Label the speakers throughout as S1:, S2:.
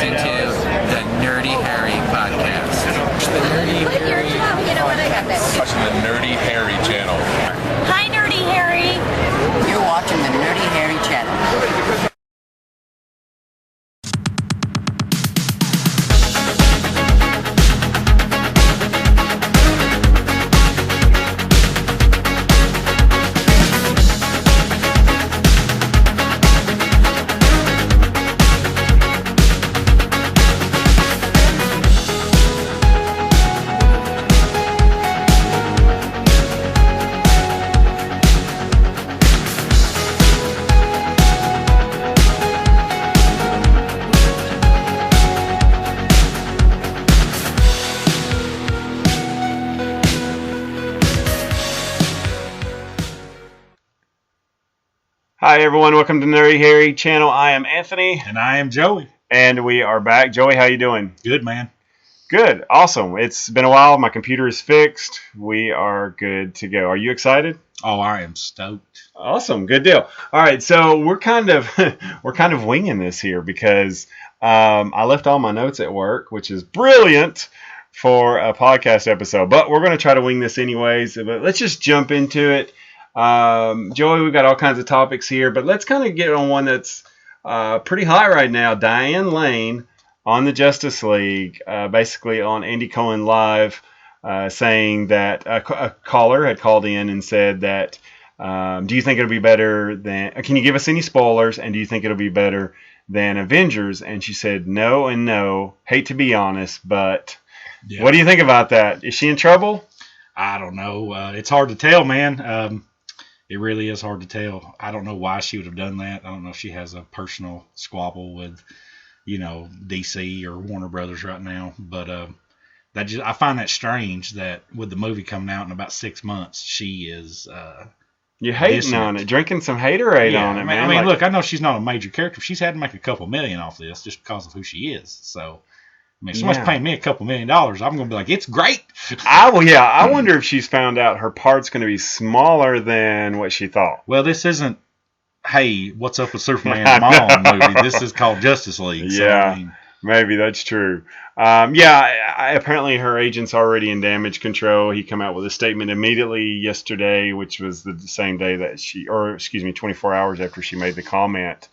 S1: listening to the Nerdy Harry podcast. The Nerdy Harry.
S2: Watching the Nerdy Harry channel.
S3: Hi, Nerdy Harry.
S4: You're watching the Nerdy Harry channel.
S5: Hi everyone, welcome to Nerdy Harry channel. I am Anthony.
S6: And I am Joey.
S5: And we are back. Joey, how you doing?
S6: Good, man.
S5: Good, awesome. It's been a while. My computer is fixed. We are good to go. Are you excited?
S6: Oh, I am stoked.
S5: Awesome, good deal. All right, so we're kind of winging this here because I left all my notes at work, which is brilliant for a podcast episode. But we're going to try to wing this anyways. But let's just jump into it. Joey, we've got all kinds of topics here, but let's kind of get on one that's pretty hot right now. Diane Lane on the Justice League, basically on Andy Cohen Live, saying that a caller had called in and said that, do you think it'll be better than, can you give us any spoilers, and do you think it'll be better than Avengers? And she said no and no. Hate to be honest, but What do you think about that? Is she in trouble?
S6: I don't know. It's hard to tell, man. It really is hard to tell. I don't know why she would have done that. I don't know if she has a personal squabble with, DC or Warner Brothers right now. But I find that strange that with the movie coming out in about 6 months, she is
S5: you're hating on it, drinking some haterade on it, man.
S6: I mean, look, I know she's not a major character. She's had to make a couple million off this just because of who she is. So, I mean, if somebody's paying me a couple $1 million, I'm going to be like, it's great.
S5: I wonder if she's found out her part's going to be smaller than what she thought.
S6: Well, this isn't, hey, what's up with Superman's mom movie. This is called Justice League. So,
S5: yeah, maybe that's true. Apparently her agent's already in damage control. He came out with a statement immediately yesterday, which was the same day that 24 hours after she made the comment.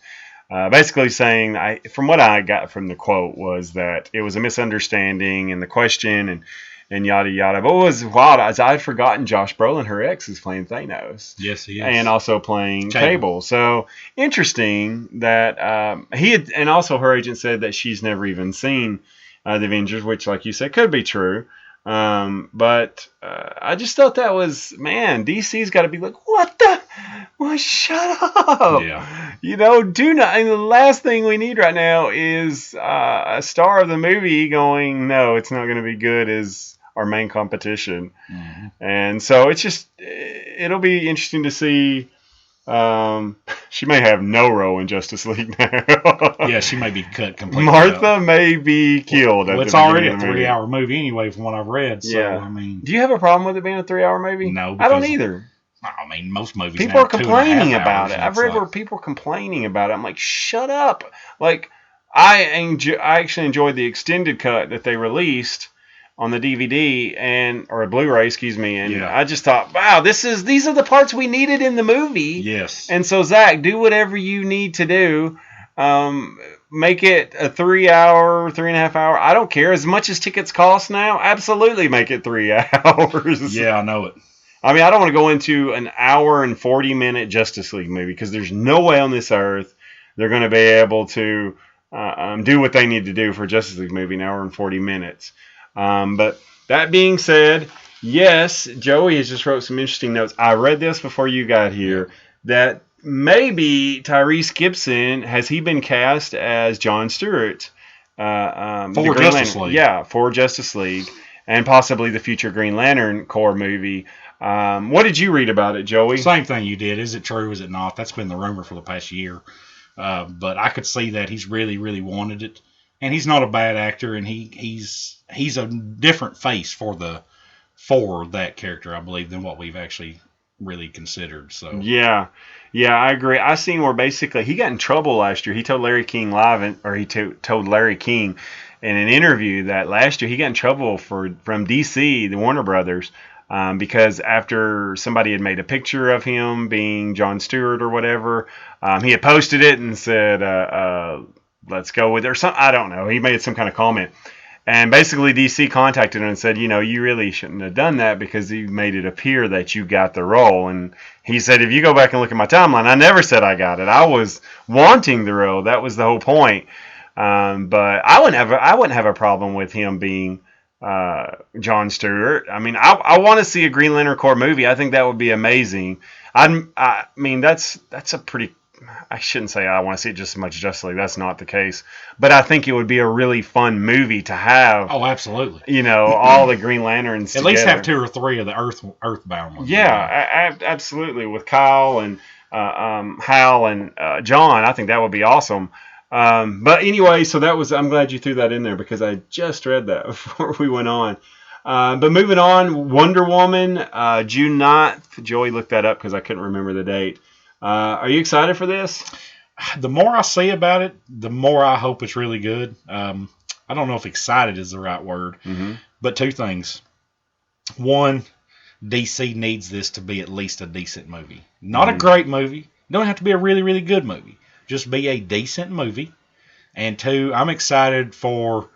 S5: Basically saying, from what I got from the quote, was that it was a misunderstanding in the question and yada yada. But what was wild is I'd forgotten Josh Brolin, her ex, is playing Thanos.
S6: Yes, he is.
S5: And also playing Cable. So interesting that he had, and also her agent said that she's never even seen the Avengers, which, like you said, could be true. But I just thought that was, man, DC's got to be like, what the? Well, shut up.
S6: Yeah.
S5: Do not. And the last thing we need right now is a star of the movie going, no, it's not going to be good as our main competition. Mm-hmm. And so it'll be interesting to see. She may have no role in Justice League now.
S6: Yeah, she may be cut completely.
S5: Martha may be killed.
S6: Well, it's already a 3-hour movie anyway, from what I've read. So,
S5: yeah.
S6: I mean,
S5: do you have a problem with it being a 3-hour movie?
S6: No,
S5: I don't either.
S6: I mean, most movies.
S5: People
S6: are
S5: complaining about it. I've read where people complaining about it. I'm like, shut up. Like, I actually enjoyed the extended cut that they released on the DVD or a Blu-ray, excuse me, and I just thought, wow, these are the parts we needed in the movie.
S6: Yes.
S5: And so, Zach, do whatever you need to do. Make it a 3-hour, 3.5 hour. I don't care. As much as tickets cost now, absolutely make it 3 hours.
S6: Yeah, I know it.
S5: I mean, I don't want to go into an hour and 40-minute Justice League movie because there's no way on this earth they're going to be able to do what they need to do for a Justice League movie, an hour and 40 minutes. But that being said, yes, Joey has just wrote some interesting notes. I read this before you got here, that maybe Tyrese Gibson, has he been cast as Jon Stewart?
S6: For Justice League.
S5: Yeah, for Justice League, and possibly the future Green Lantern Corps movie. What did you read about it, Joey?
S6: Same thing you did. Is it true? Is it not? That's been the rumor for the past year. But I could see that he's really, really wanted it. And he's not a bad actor, and he's a different face for that character, I believe, than what we've actually really considered. So
S5: Yeah, I agree. I seen where basically he got in trouble last year. He told Larry King told Larry King in an interview that last year he got in trouble from DC, the Warner Brothers, because after somebody had made a picture of him being Jon Stewart or whatever, he had posted it and said, "Let's go with it," or something. I don't know. He made some kind of comment. And basically, DC contacted him and said, you really shouldn't have done that because you made it appear that you got the role. And he said, if you go back and look at my timeline, I never said I got it. I was wanting the role. That was the whole point. But I wouldn't have a problem with him being Jon Stewart. I mean, I want to see a Green Lantern Corps movie. I think that would be amazing. I mean, that's a pretty. I shouldn't say I want to see it just as much Justice League. That's not the case. But I think it would be a really fun movie to have.
S6: Oh, absolutely.
S5: All the Green Lanterns
S6: At
S5: together.
S6: least have 2 or 3 of the Earthbound ones.
S5: Yeah, absolutely. With Kyle and Hal and John, I think that would be awesome. But anyway, so that was. I'm glad you threw that in there because I just read that before we went on. But moving on, Wonder Woman, June 9th. Joey looked that up because I couldn't remember the date. Are you excited for this?
S6: The more I see about it, the more I hope it's really good. I don't know if excited is the right word, but 2 things. One, DC needs this to be at least a decent movie. Not a great movie. Don't have to be a really, really good movie. Just be a decent movie. And 2, I'm excited for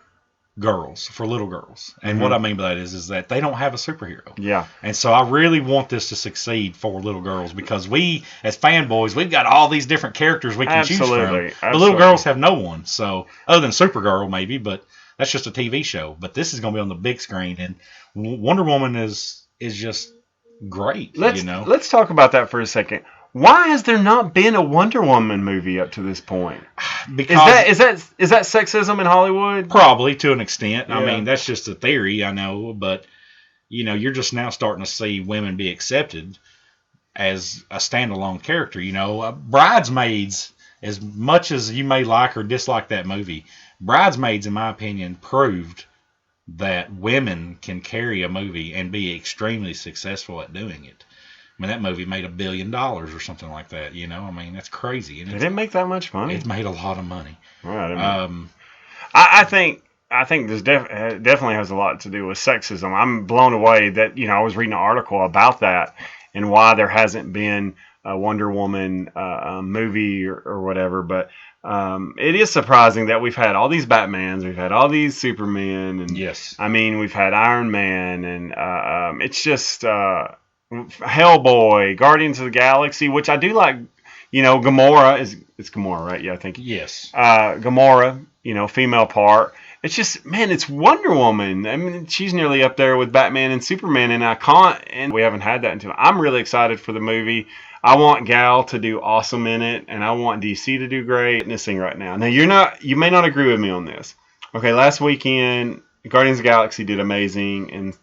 S6: little girls. And what I mean by that is that they don't have a superhero.
S5: Yeah.
S6: And so I really want this to succeed for little girls because we, as fanboys, we've got all these different characters we can choose from. But little girls have no one. So, other than Supergirl maybe, but that's just a TV show. But this is going to be on the big screen. And Wonder Woman is just great.
S5: Let's talk about that for a second. Why has there not been a Wonder Woman movie up to this point?
S6: Because
S5: is that sexism in Hollywood?
S6: Probably to an extent.
S5: Yeah.
S6: I mean, that's just a theory, I know, but you're just now starting to see women be accepted as a standalone character. Bridesmaids, as much as you may like or dislike that movie, Bridesmaids, in my opinion, proved that women can carry a movie and be extremely successful at doing it. I mean, that movie made $1 billion or something like that. I mean, that's crazy. And
S5: it didn't make that much money.
S6: It made a lot of money.
S5: Right. I think this definitely has a lot to do with sexism. I'm blown away that I was reading an article about that and why there hasn't been a Wonder Woman movie or whatever. But it is surprising that we've had all these Batmans, we've had all these Supermen, and
S6: yes,
S5: I mean we've had Iron Man, and it's just. Hellboy, Guardians of the Galaxy, which I do like. Gamora it's Gamora, right? Yeah, I think.
S6: Yes.
S5: Gamora, female part. It's just, man, it's Wonder Woman. I mean, she's nearly up there with Batman and Superman, and we haven't had that until. I'm really excited for the movie. I want Gal to do awesome in it, and I want DC to do great in this thing right now. Now, you may not agree with me on this. Okay, last weekend, Guardians of the Galaxy did amazing, and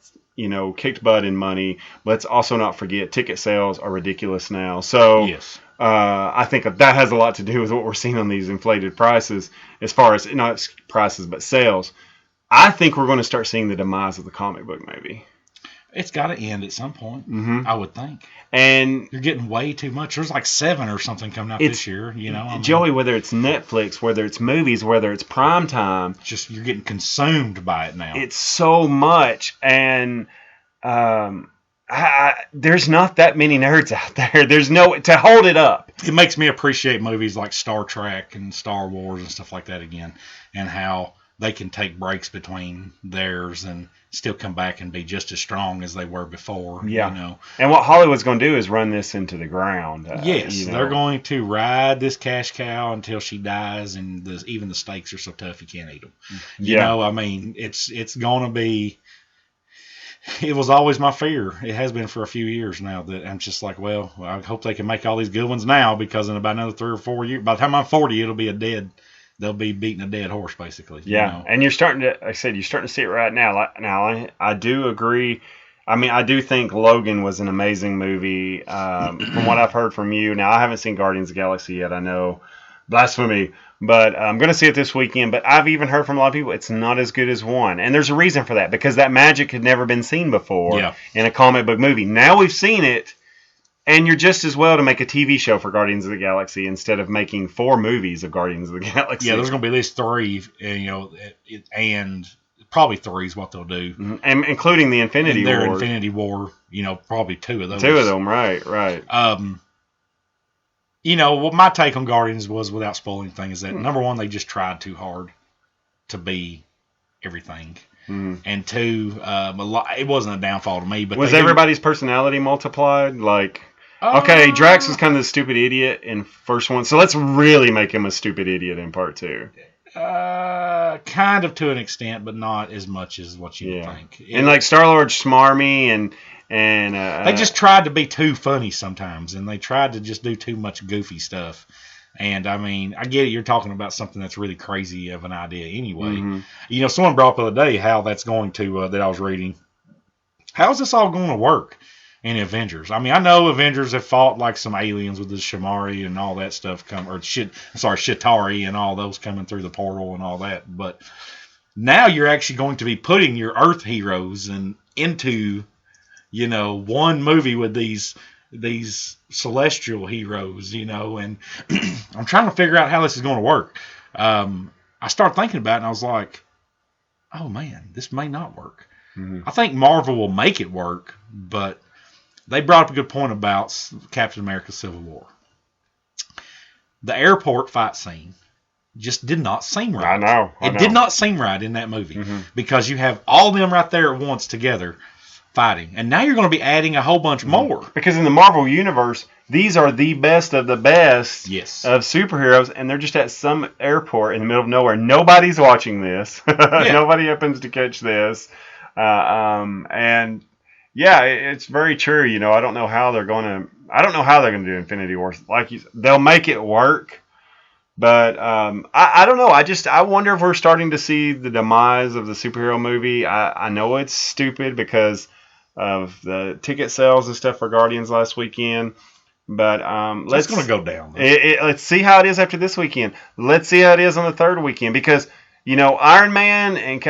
S5: kicked butt in money. Let's also not forget ticket sales are ridiculous now. So
S6: yes.
S5: I think that has a lot to do with what we're seeing on these inflated prices as far as not prices but sales. I think we're going to start seeing the demise of the comic book movie.
S6: It's got to end at some point, I would think.
S5: And
S6: you're getting way too much. There's like 7 or something coming out this year.
S5: Joey, whether it's Netflix, whether it's movies, whether it's prime time,
S6: just you're getting consumed by it now.
S5: It's so much, and there's not that many nerds out there. There's no to hold it up.
S6: It makes me appreciate movies like Star Trek and Star Wars and stuff like that again, and how they can take breaks between theirs and still come back and be just as strong as they were before.
S5: Yeah. And what Hollywood's going to do is run this into the ground.
S6: Yes, they're going to ride this cash cow until she dies, and even the steaks are so tough you can't eat them. I mean, it's going to be. It was always my fear. It has been for a few years now that I'm just like, well, I hope they can make all these good ones now because in about another 3 or 4 years, by the time I'm 40, it'll be they'll be beating a dead horse, basically.
S5: Yeah, and you're starting to see it right now. Now, I do agree. I mean, I do think Logan was an amazing movie. From what I've heard from you, now I haven't seen Guardians of the Galaxy yet. I know, blasphemy, but I'm going to see it this weekend. But I've even heard from a lot of people it's not as good as 1, and there's a reason for that because that magic had never been seen before in a comic book movie. Now we've seen it. And you're just as well to make a TV show for Guardians of the Galaxy instead of making 4 movies of Guardians of the Galaxy.
S6: Yeah, there's going to be at least 3, and probably 3 is what they'll do.
S5: Mm-hmm. And including the Infinity War.
S6: Infinity War, probably 2 of those.
S5: 2 of them, right.
S6: What my take on Guardians was, without spoiling things, is that number one, they just tried too hard to be everything. And 2, it wasn't a downfall to me. But
S5: was everybody's personality multiplied? Like, okay, Drax was kind of the stupid idiot in first one, so let's really make him a stupid idiot in part 2.
S6: Kind of to an extent, but not as much as what you would think.
S5: And like Star-Lord smarmy and
S6: they just tried to be too funny sometimes, and they tried to just do too much goofy stuff. And I mean, I get it. You're talking about something that's really crazy of an idea anyway. Someone brought up the other day how that's going to that I was reading. How is this all going to work in Avengers? I mean, I know Avengers have fought like some aliens with the Shamari and all that stuff Chitauri and all those coming through the portal and all that. But now you're actually going to be putting your Earth heroes into one movie with these celestial heroes, and I'm trying to figure out how this is going to work. I started thinking about it, and I was like, oh man, this may not work. I think Marvel will make it work, but they brought up a good point about Captain America Civil War. The airport fight scene just did not seem right.
S5: I know.
S6: It did not seem right in that movie because you have all them right there at once together fighting. And now you're going to be adding a whole bunch more.
S5: Because in the Marvel Universe, these are the best of the best of superheroes, and they're just at some airport in the middle of nowhere. Nobody's watching this. Nobody happens to catch this. It's very true. I don't know how they're going to do Infinity War. Like they'll make it work. But I don't know. I wonder if we're starting to see the demise of the superhero movie. I know it's stupid because of the ticket sales and stuff for Guardians last weekend. But
S6: it's going to go down.
S5: Let's see how it is after this weekend. Let's see how it is on the third weekend. Because, Iron Man and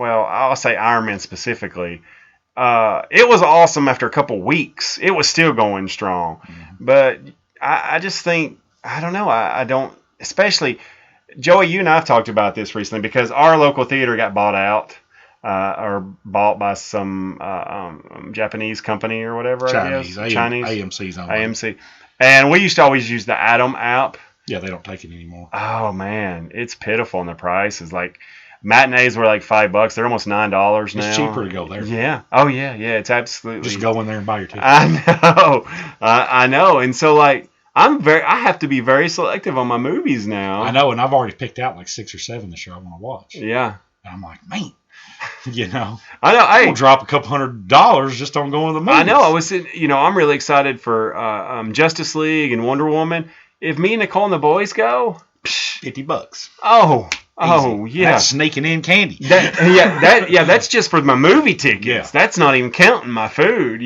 S5: I'll say Iron Man specifically. It was awesome after a couple weeks. It was still going strong. But I just think, I don't know. I don't. Especially, Joey, you and I have talked about this recently because our local theater got bought out or bought by some Japanese company or whatever.
S6: Chinese.
S5: AMC's
S6: on
S5: AMC. And we used to always use the Atom app.
S6: Yeah, they don't take it anymore.
S5: Oh, man. It's pitiful in the prices. Like, matinees were like $5. They're almost $9 now.
S6: It's cheaper to go there.
S5: Yeah. Oh, yeah. Yeah, it's absolutely.
S6: Just go in there and buy your ticket.
S5: I know. And so, like, I have to be very selective on my movies now.
S6: I know, and I've already picked out like 6 or 7 this year I want to watch.
S5: Yeah.
S6: And I'm like, man,
S5: I know.
S6: I'll drop a couple $100 just on going to the movies.
S5: I know. I'm really excited for Justice League and Wonder Woman. If me and Nicole and the boys go,
S6: $50.
S5: Oh, yeah.
S6: That's sneaking in candy.
S5: That's just for my movie tickets.
S6: Yeah.
S5: That's not even counting my food,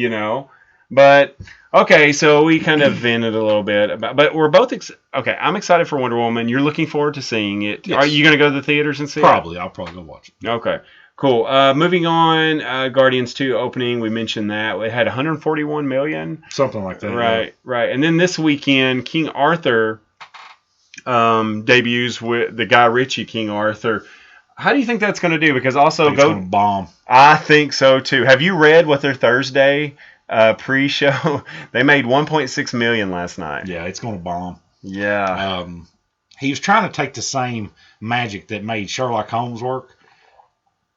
S5: But okay, so we kind of vented a little bit but we're both okay. I'm excited for Wonder Woman. You're looking forward to seeing it. Yes. Are you going to go to the theaters and see it?
S6: I'll probably go watch it.
S5: Okay, cool. Moving on, Guardians 2 opening. We mentioned that it had 141 million,
S6: something like that.
S5: Right. And then this weekend, King Arthur debuts with the Guy Ritchie King Arthur. How do you think that's going to do? Because also
S6: it's going to bomb.
S5: I think so too. Have you read what their Thursday pre-show? They made 1.6 million last night.
S6: Yeah, it's going to bomb.
S5: Yeah.
S6: He was trying to take the same magic that made Sherlock Holmes work,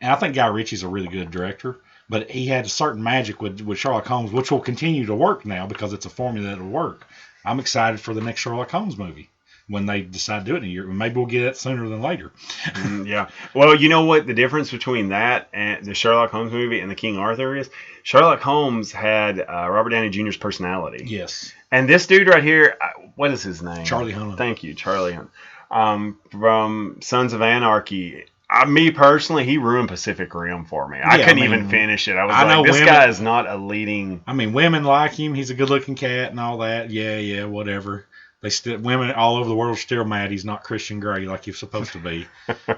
S6: and I think Guy Ritchie's a really good director. But he had a certain magic with Sherlock Holmes, which will continue to work now because it's a formula that will work. I'm excited for the next Sherlock Holmes movie when they decide to do it in a year. Maybe we'll get it sooner than later.
S5: Yeah. Well, you know what the difference between that and the Sherlock Holmes movie and the King Arthur is? Sherlock Holmes had Robert Downey Jr.'s personality.
S6: Yes.
S5: And this dude right here, what is his name?
S6: Charlie Hunnam.
S5: Thank you, Charlie Hunnam. From Sons of Anarchy. Me personally, he ruined Pacific Rim for me. I couldn't even finish it. I was this guy is not a leading.
S6: I mean, women like him. He's a good-looking cat and all that. Yeah, whatever. Women all over the world are still mad he's not Christian Grey like he's supposed to be.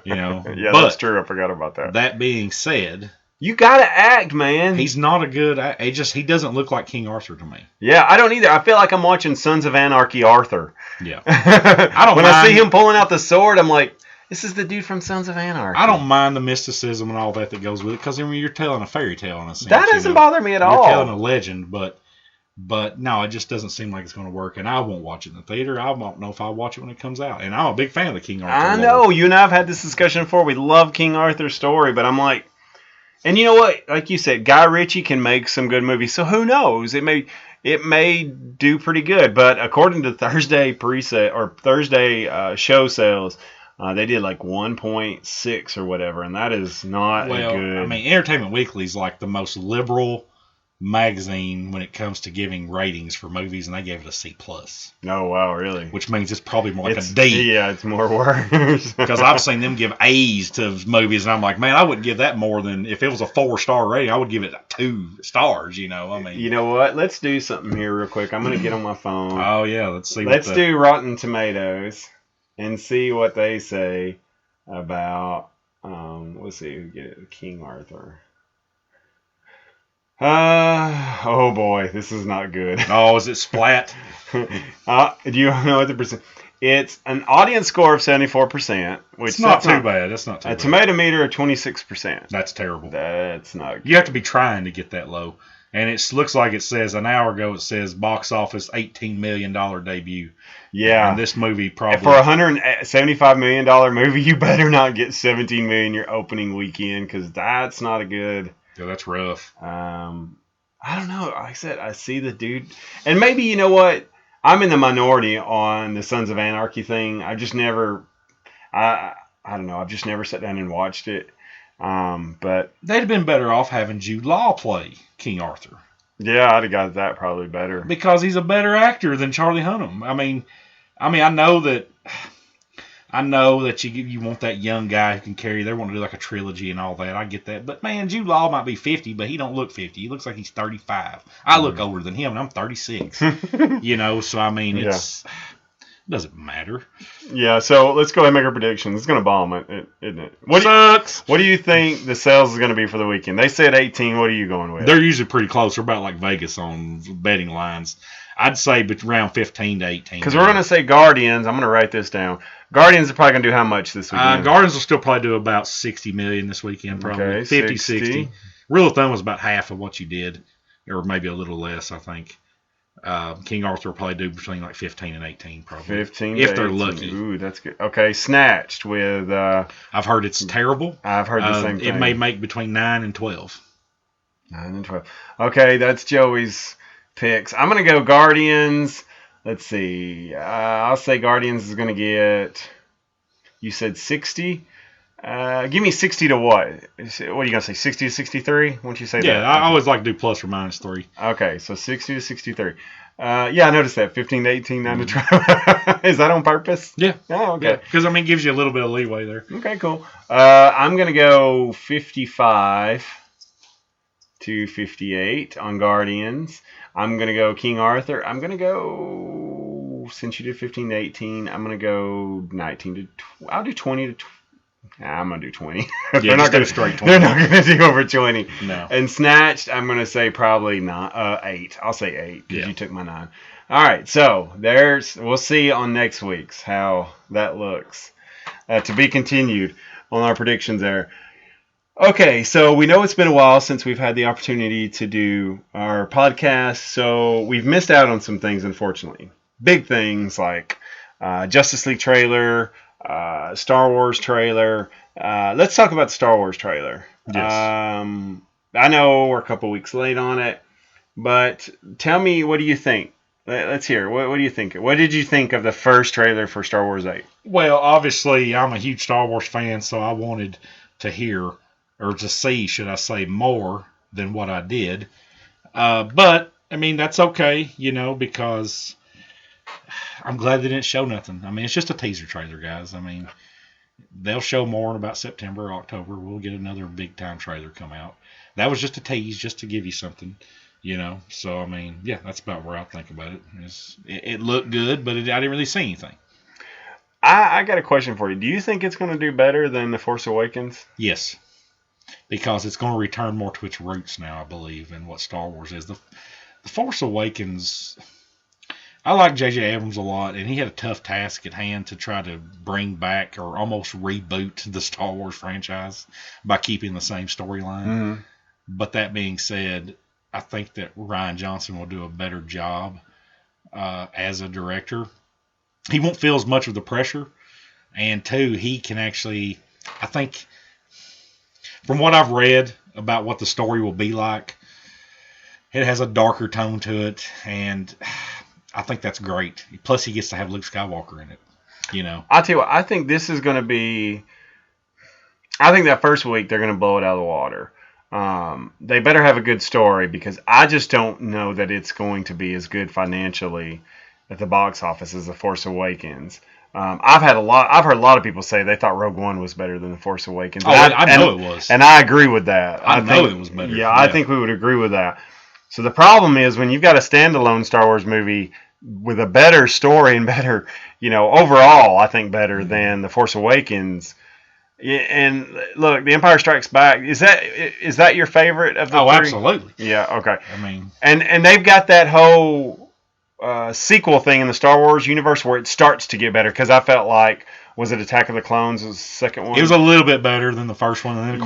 S5: Yeah, that's true. I forgot about that.
S6: That being said,
S5: You gotta act, man.
S6: He's not a good. He doesn't look like King Arthur to me.
S5: Yeah, I don't either. I feel like I'm watching Sons of Anarchy Arthur.
S6: Yeah.
S5: I
S6: don't
S5: when
S6: mind.
S5: I see him pulling out the sword, I'm like, this is the dude from Sons of Anarchy.
S6: I don't mind the mysticism and all that goes with it because you're telling a fairy tale in a sense.
S5: That doesn't bother me at all.
S6: You're telling a legend, but no, it just doesn't seem like it's going to work. And I won't watch it in the theater. I won't know if I'll watch it when it comes out. And I'm a big fan of the King Arthur.
S5: I know. You and I have had this discussion before. We love King Arthur's story, but I'm like, and you know what? Like you said, Guy Ritchie can make some good movies. So who knows? It may do pretty good. But according to Thursday show sales, they did like 1.6 or whatever, and that is not good.
S6: I mean, Entertainment Weekly is like the most liberal magazine when it comes to giving ratings for movies, and they gave it a C+.
S5: Oh, wow, really?
S6: Which means it's probably more like a D.
S5: Yeah, it's more worse.
S6: Because I've seen them give A's to movies, and I'm like, man, I wouldn't give that more than, if it was a 4-star rating, I would give it 2 stars, I mean.
S5: You know what? Let's do something here real quick. I'm going to get on my phone.
S6: Oh, yeah, let's see.
S5: Let's do Rotten Tomatoes and see what they say about, let's see who get it, King Arthur. Oh boy, this is not good.
S6: Oh, is it splat?
S5: Do you know what the percent? It's an audience score of 74%, which
S6: it's not too bad. That's not too bad.
S5: A tomato meter of 26%.
S6: That's terrible.
S5: That's not good.
S6: You have to be trying to get that low. And it looks like it says an hour ago, it says box office $18 million debut.
S5: Yeah.
S6: And this movie probably.
S5: For a $175 million movie, you better not get $17 million your opening weekend, because that's not a good.
S6: Yeah, that's rough.
S5: I don't know. Like I said, I see the dude. And maybe, you know what? I'm in the minority on the Sons of Anarchy thing. I just never. I don't know. I've just never sat down and watched it. But
S6: they'd have been better off having Jude Law play King Arthur.
S5: Yeah, I'd have got that probably better.
S6: Because he's a better actor than Charlie Hunnam. I mean, I know that you want that young guy who can carry. They want to do like a trilogy and all that. I get that. But man, Jude Law might be 50, but he don't look 50. He looks like he's 35. I look older than him, and I'm 36. So I mean, it doesn't matter.
S5: Yeah, so let's go ahead and make our predictions. It's going to bomb, isn't it? What do you think the sales is going to be for the weekend? They said 18. What are you going with?
S6: They're usually pretty close. They're about like Vegas on betting lines. I'd say around 15 to 18.
S5: Because we're going to say Guardians. I'm going to write this down. Guardians are probably going to do how much this weekend?
S6: Guardians will still probably do about $60 million this weekend, probably.
S5: Okay,
S6: 50, 60. Rule of thumb was about half of what you did, or maybe a little less, I think. King Arthur will probably do between like 15 and 18, probably.
S5: 15
S6: if
S5: to
S6: they're
S5: 18.
S6: lucky.
S5: Ooh, that's good. Okay, Snatched with.
S6: I've heard it's terrible.
S5: I've heard the same thing.
S6: It may make between 9 and 12.
S5: 9 and 12. Okay, that's Joey's picks. I'm going to go Guardians. Let's see. I'll say Guardians is going to get. You said 60. Give me 60 to what? What are you going to say? 60 to 63? Won't you say that?
S6: Yeah, I always like to do plus or minus 3.
S5: Okay, so 60 to 63. Yeah, I noticed that. 15 to 18, 9 to 12. Is that on purpose?
S6: Yeah.
S5: Oh, okay.
S6: Because, it gives you a little bit of leeway there.
S5: Okay, cool. I'm going to go 55 to 58 on Guardians. I'm going to go King Arthur. I'm going to go, since you did 15 to 18, I'm going to go 19 to, I'll do 20 to, I'm going to do 20.
S6: They're not going to straight 20.
S5: They're not going to do over 20.
S6: No.
S5: And Snatched, I'm going to say probably 8. I'll say 8 because you took my 9. All right, so we'll see on next week's how that looks. To be continued on our predictions there. Okay, so we know it's been a while since we've had the opportunity to do our podcast, so we've missed out on some things, unfortunately. Big things like Justice League trailer, Star Wars trailer. Let's talk about the Star Wars trailer.
S6: Yes.
S5: I know we're a couple weeks late on it, but tell me, what do you think? Let's hear. What do you think? What did you think of the first trailer for Star Wars 8?
S6: Well, obviously, I'm a huge Star Wars fan, so I wanted to hear, or to see, should I say, more than what I did. But, I mean, that's okay, because I'm glad they didn't show nothing. I mean, it's just a teaser trailer, guys. I mean, they'll show more in about September or October. We'll get another big-time trailer come out. That was just a tease, just to give you something, So, I mean, yeah, that's about where I think about it. It looked good, but I didn't really see anything.
S5: I got a question for you. Do you think it's going to do better than The Force Awakens?
S6: Yes. because it's going to return more to its roots now, I believe, and what Star Wars is. The Force Awakens, I like J.J. Abrams a lot, and he had a tough task at hand to try to bring back or almost reboot the Star Wars franchise by keeping the same storyline.
S5: Mm-hmm.
S6: But that being said, I think that Rian Johnson will do a better job as a director. He won't feel as much of the pressure, and two, he can actually, I think, from what I've read about what the story will be like, it has a darker tone to it, and I think that's great. Plus, he gets to have Luke Skywalker in it. You know,
S5: I'll tell you what, I think this is going to be. I think that first week they're going to blow it out of the water. They better have a good story because I just don't know that it's going to be as good financially at the box office as The Force Awakens. I've heard a lot of people say they thought Rogue One was better than The Force Awakens.
S6: Oh, I know it was,
S5: and I agree with that.
S6: I know it was better.
S5: Yeah, I think we would agree with that. So the problem is when you've got a standalone Star Wars movie with a better story and better, overall, I think better than The Force Awakens. And look, The Empire Strikes Back, is that your favorite of the three?
S6: Absolutely.
S5: Yeah, okay.
S6: I mean,
S5: and they've got that whole sequel thing in the Star Wars universe where it starts to get better because I felt like, was it Attack of the Clones was the second one?
S6: It was a little bit better than the first one, and then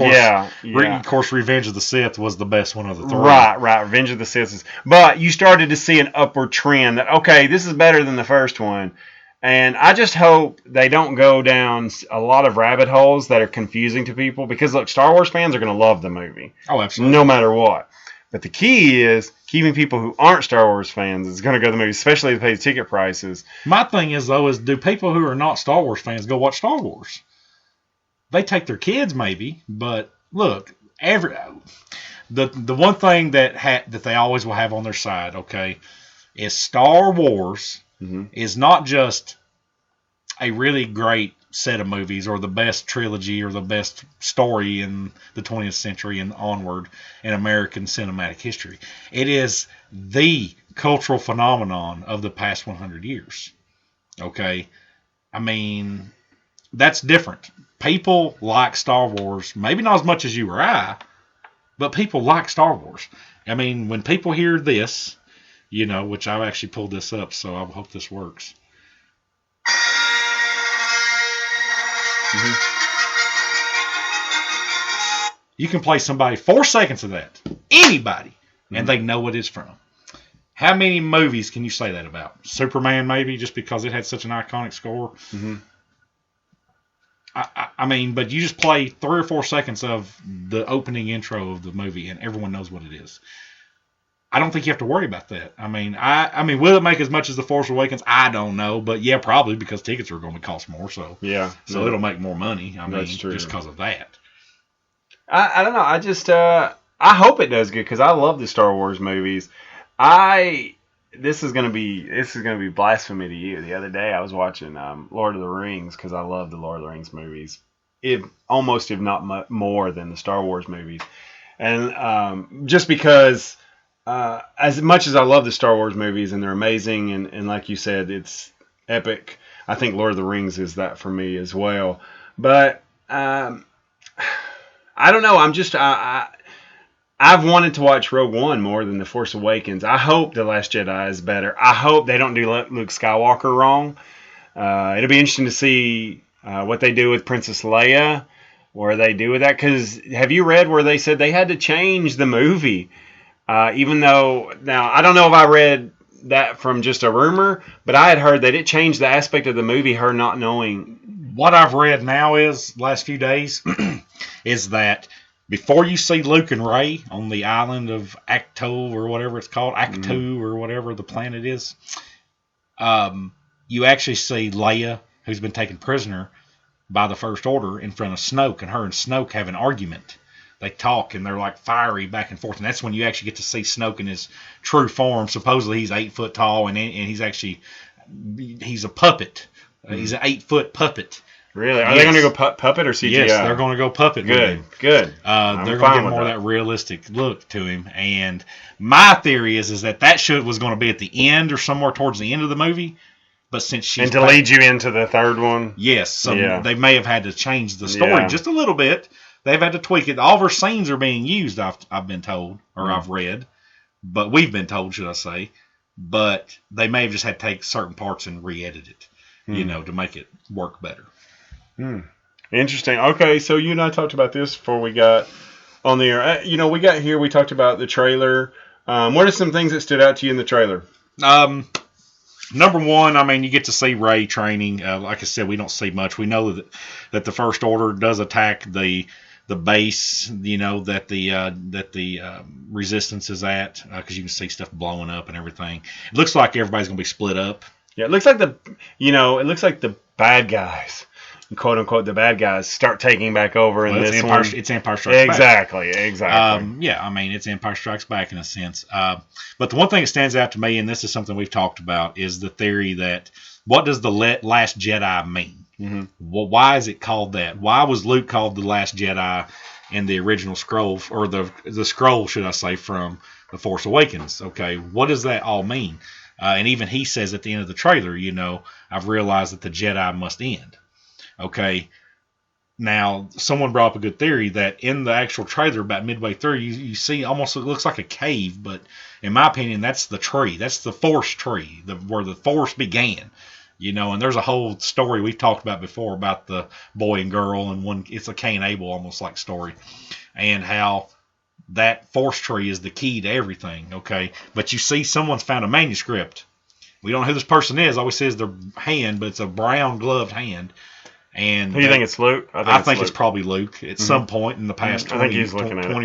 S6: of course, Revenge of the Sith was the best one of the three.
S5: Right. Revenge of the Sith but you started to see an upward trend that, okay, this is better than the first one. And I just hope they don't go down a lot of rabbit holes that are confusing to people because, look, Star Wars fans are going to love the movie.
S6: Oh, absolutely.
S5: No matter what. But the key is keeping people who aren't Star Wars fans is going to go to the movie, especially if they pay ticket prices.
S6: My thing is, though, do people who are not Star Wars fans go watch Star Wars? They take their kids, maybe, but look, the one thing that they always will have on their side, okay, is Star Wars is not just a really great set of movies or the best trilogy or the best story in the 20th century and onward in American cinematic history. It is the cultural phenomenon of the past 100 years. Okay? I mean, that's different. People like Star Wars, maybe not as much as you or I, but people like Star Wars. I mean, when people hear this, which I've actually pulled this up, so I hope this works. You can play somebody 4 seconds of that, anybody, and they know what it's from. How many movies can you say that about? Superman, maybe, just because it had such an iconic score. I mean, but you just play 3 or 4 seconds of the opening intro of the movie, and everyone knows what it is. I don't think you have to worry about that. I mean, will it make as much as The Force Awakens? I don't know, but yeah, probably because tickets are going to cost more. So it'll make more money. I mean,
S5: that's true.
S6: Just because of that.
S5: I don't know. I just I hope it does good because I love the Star Wars movies. This is gonna be blasphemy to you. The other day I was watching Lord of the Rings because I love the Lord of the Rings movies, if not more than the Star Wars movies, and just because. As much as I love the Star Wars movies and they're amazing and like you said, it's epic, I think Lord of the Rings is that for me as well. But I don't know. I've wanted to watch Rogue One more than The Force Awakens. I hope The Last Jedi is better. I hope they don't do Luke Skywalker wrong. It'll be interesting to see what they do with Princess Leia, where they do with that. Because have you read where they said they had to change the movie? Even though, now, I don't know if I read that from just a rumor, but I had heard that it changed the aspect of the movie, her not knowing.
S6: What I've read now last few days, is that before you see Luke and Rey on the island of Acto or whatever it's called, Actu or whatever the planet is, you actually see Leia, who's been taken prisoner by the First Order, in front of Snoke, and her and Snoke have an argument. They talk and they're like fiery back and forth, and that's when you actually get to see Snoke in his true form. Supposedly he's 8 foot tall, and he's a puppet. He's an 8 foot puppet.
S5: Really? Are they going to go puppet or CGI?
S6: Yes, they're going to go puppet.
S5: Good.
S6: They're going to get more of that realistic look to him. And my theory is that was going to be at the end or somewhere towards the end of the movie. But since she's
S5: lead you into the third one.
S6: Yes, so they may have had to change the story just a little bit. they've had to tweak it. All of her scenes are being used, I've been told, or I've read. But we've been told, should I say. But they may have just had to take certain parts and re-edit it, to make it work better.
S5: Interesting. Okay, so you and I talked about this before we got on the air. We got here, we talked about the trailer. What are some things that stood out to you in the trailer?
S6: Number one, I mean, you get to see Rey training. Like I said, we don't see much. We know that the First Order does attack the base, that the resistance is at, because you can see stuff blowing up and everything. It looks like everybody's going to be split up.
S5: Yeah, it looks like the bad guys, quote unquote, the bad guys start taking back over in this one.
S6: It's Empire Strikes Back.
S5: Exactly.
S6: Yeah, I mean, it's Empire Strikes Back in a sense. But the one thing that stands out to me, and this is something we've talked about, is the theory that what does the Last Jedi mean? Mm-hmm. Well, why is it called that? Why was Luke called the Last Jedi in the original scroll, or the scroll, should I say, from The Force Awakens? Okay, what does that all mean? And even he says at the end of the trailer, I've realized that the Jedi must end. Okay, now someone brought up a good theory that in the actual trailer, about midway through, you see almost, it looks like a cave, but in my opinion, that's the tree. That's the Force tree, where the Force began. And there's a whole story we've talked about before about the boy and girl, and it's a Cain and Abel almost like story, and how that Force tree is the key to everything, okay? But you see someone's found a manuscript. We don't know who this person is. All we see is their hand, but it's a brown gloved hand. And
S5: who do you think it's Luke?
S6: I think it's probably Luke at some point in the past 20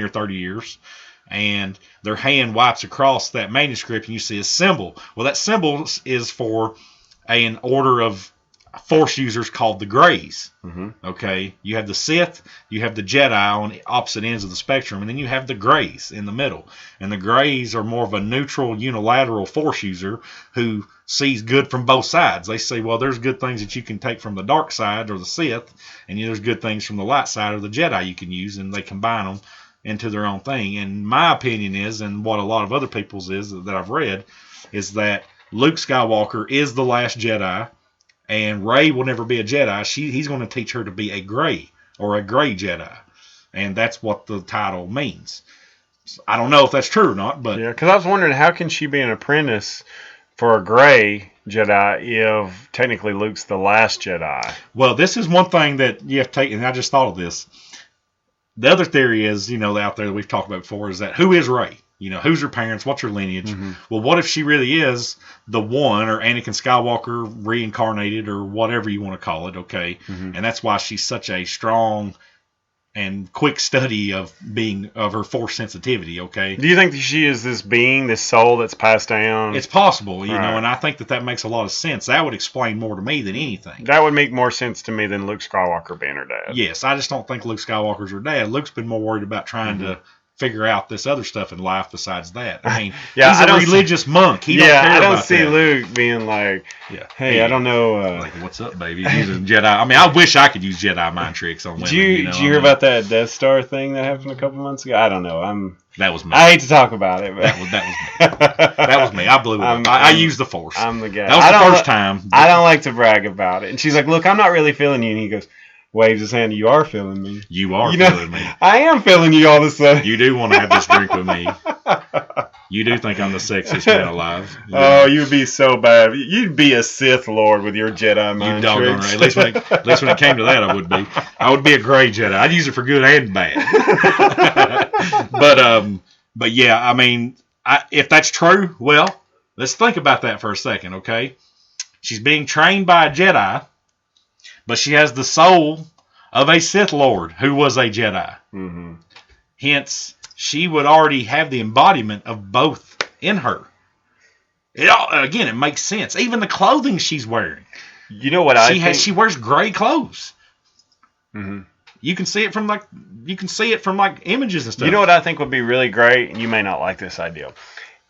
S6: or 30 years. And their hand wipes across that manuscript, and you see a symbol. Well, that symbol is for an order of Force users called the Greys. Mm-hmm. Okay, you have the Sith, you have the Jedi on the opposite ends of the spectrum, and then you have the Greys in the middle. And the Greys are more of a neutral, unilateral Force user who sees good from both sides. They say, well, there's good things that you can take from the dark side or the Sith, and there's good things from the light side or the Jedi you can use, and they combine them into their own thing. And my opinion is, and what a lot of other people's is that I've read, is that Luke Skywalker is the last Jedi, and Rey will never be a Jedi. He's going to teach her to be a Grey, or a Grey Jedi. And that's what the title means. So I don't know if that's true or not, but...
S5: Yeah, because I was wondering, how can she be an apprentice for a Grey Jedi if technically Luke's the last Jedi?
S6: Well, this is one thing that you have to take, and I just thought of this. The other theory is, out there that we've talked about before, is that who is Rey? Who's her parents? What's her lineage? Mm-hmm. Well, what if she really is the one, or Anakin Skywalker reincarnated, or whatever you want to call it, okay? Mm-hmm. And that's why she's such a strong and quick study of her Force sensitivity, okay?
S5: Do you think that she is this being, this soul that's passed down?
S6: It's possible, know, and I think that makes a lot of sense. That would explain more to me than anything.
S5: That would make more sense to me than Luke Skywalker being her dad.
S6: Yes, I just don't think Luke Skywalker's her dad. Luke's been more worried about trying to figure out this other stuff in life besides that. I mean, he's a religious monk. He don't care about that.
S5: I don't see Luke being like, hey, I don't know.
S6: Like, what's up, baby? Using Jedi. I mean, I wish I could use Jedi mind tricks on women.
S5: Did you hear about that Death Star thing that happened a couple months ago? I don't know.
S6: That was me.
S5: I hate to talk about it, but
S6: that was me. That was me. I blew it up. I used the Force.
S5: I'm the guy.
S6: That was the first time.
S5: I don't like to brag about it. And she's like, look, I'm not really feeling you. And he goes, waves his hand, you are feeling me.
S6: You are feeling me.
S5: I am feeling you all of a sudden.
S6: You do want to have this drink with me. You do think I'm the sexiest man alive.
S5: Oh, you'd be so bad. You'd be a Sith Lord with your Jedi mind
S6: doggone
S5: tricks.
S6: Right. At least when it came to that, I would be. I would be a Grey Jedi. I'd use it for good and bad. But yeah, I mean, if that's true, well, let's think about that for a second, okay? She's being trained by a Jedi, but she has the soul of a Sith Lord who was a Jedi. Mm-hmm. Hence, she would already have the embodiment of both in her. It makes sense. Even the clothing she's wearing.
S5: You know what I think?
S6: She wears gray clothes.
S5: Mm-hmm.
S6: You can see it from images and stuff.
S5: You know what I think would be really great, and you may not like this idea,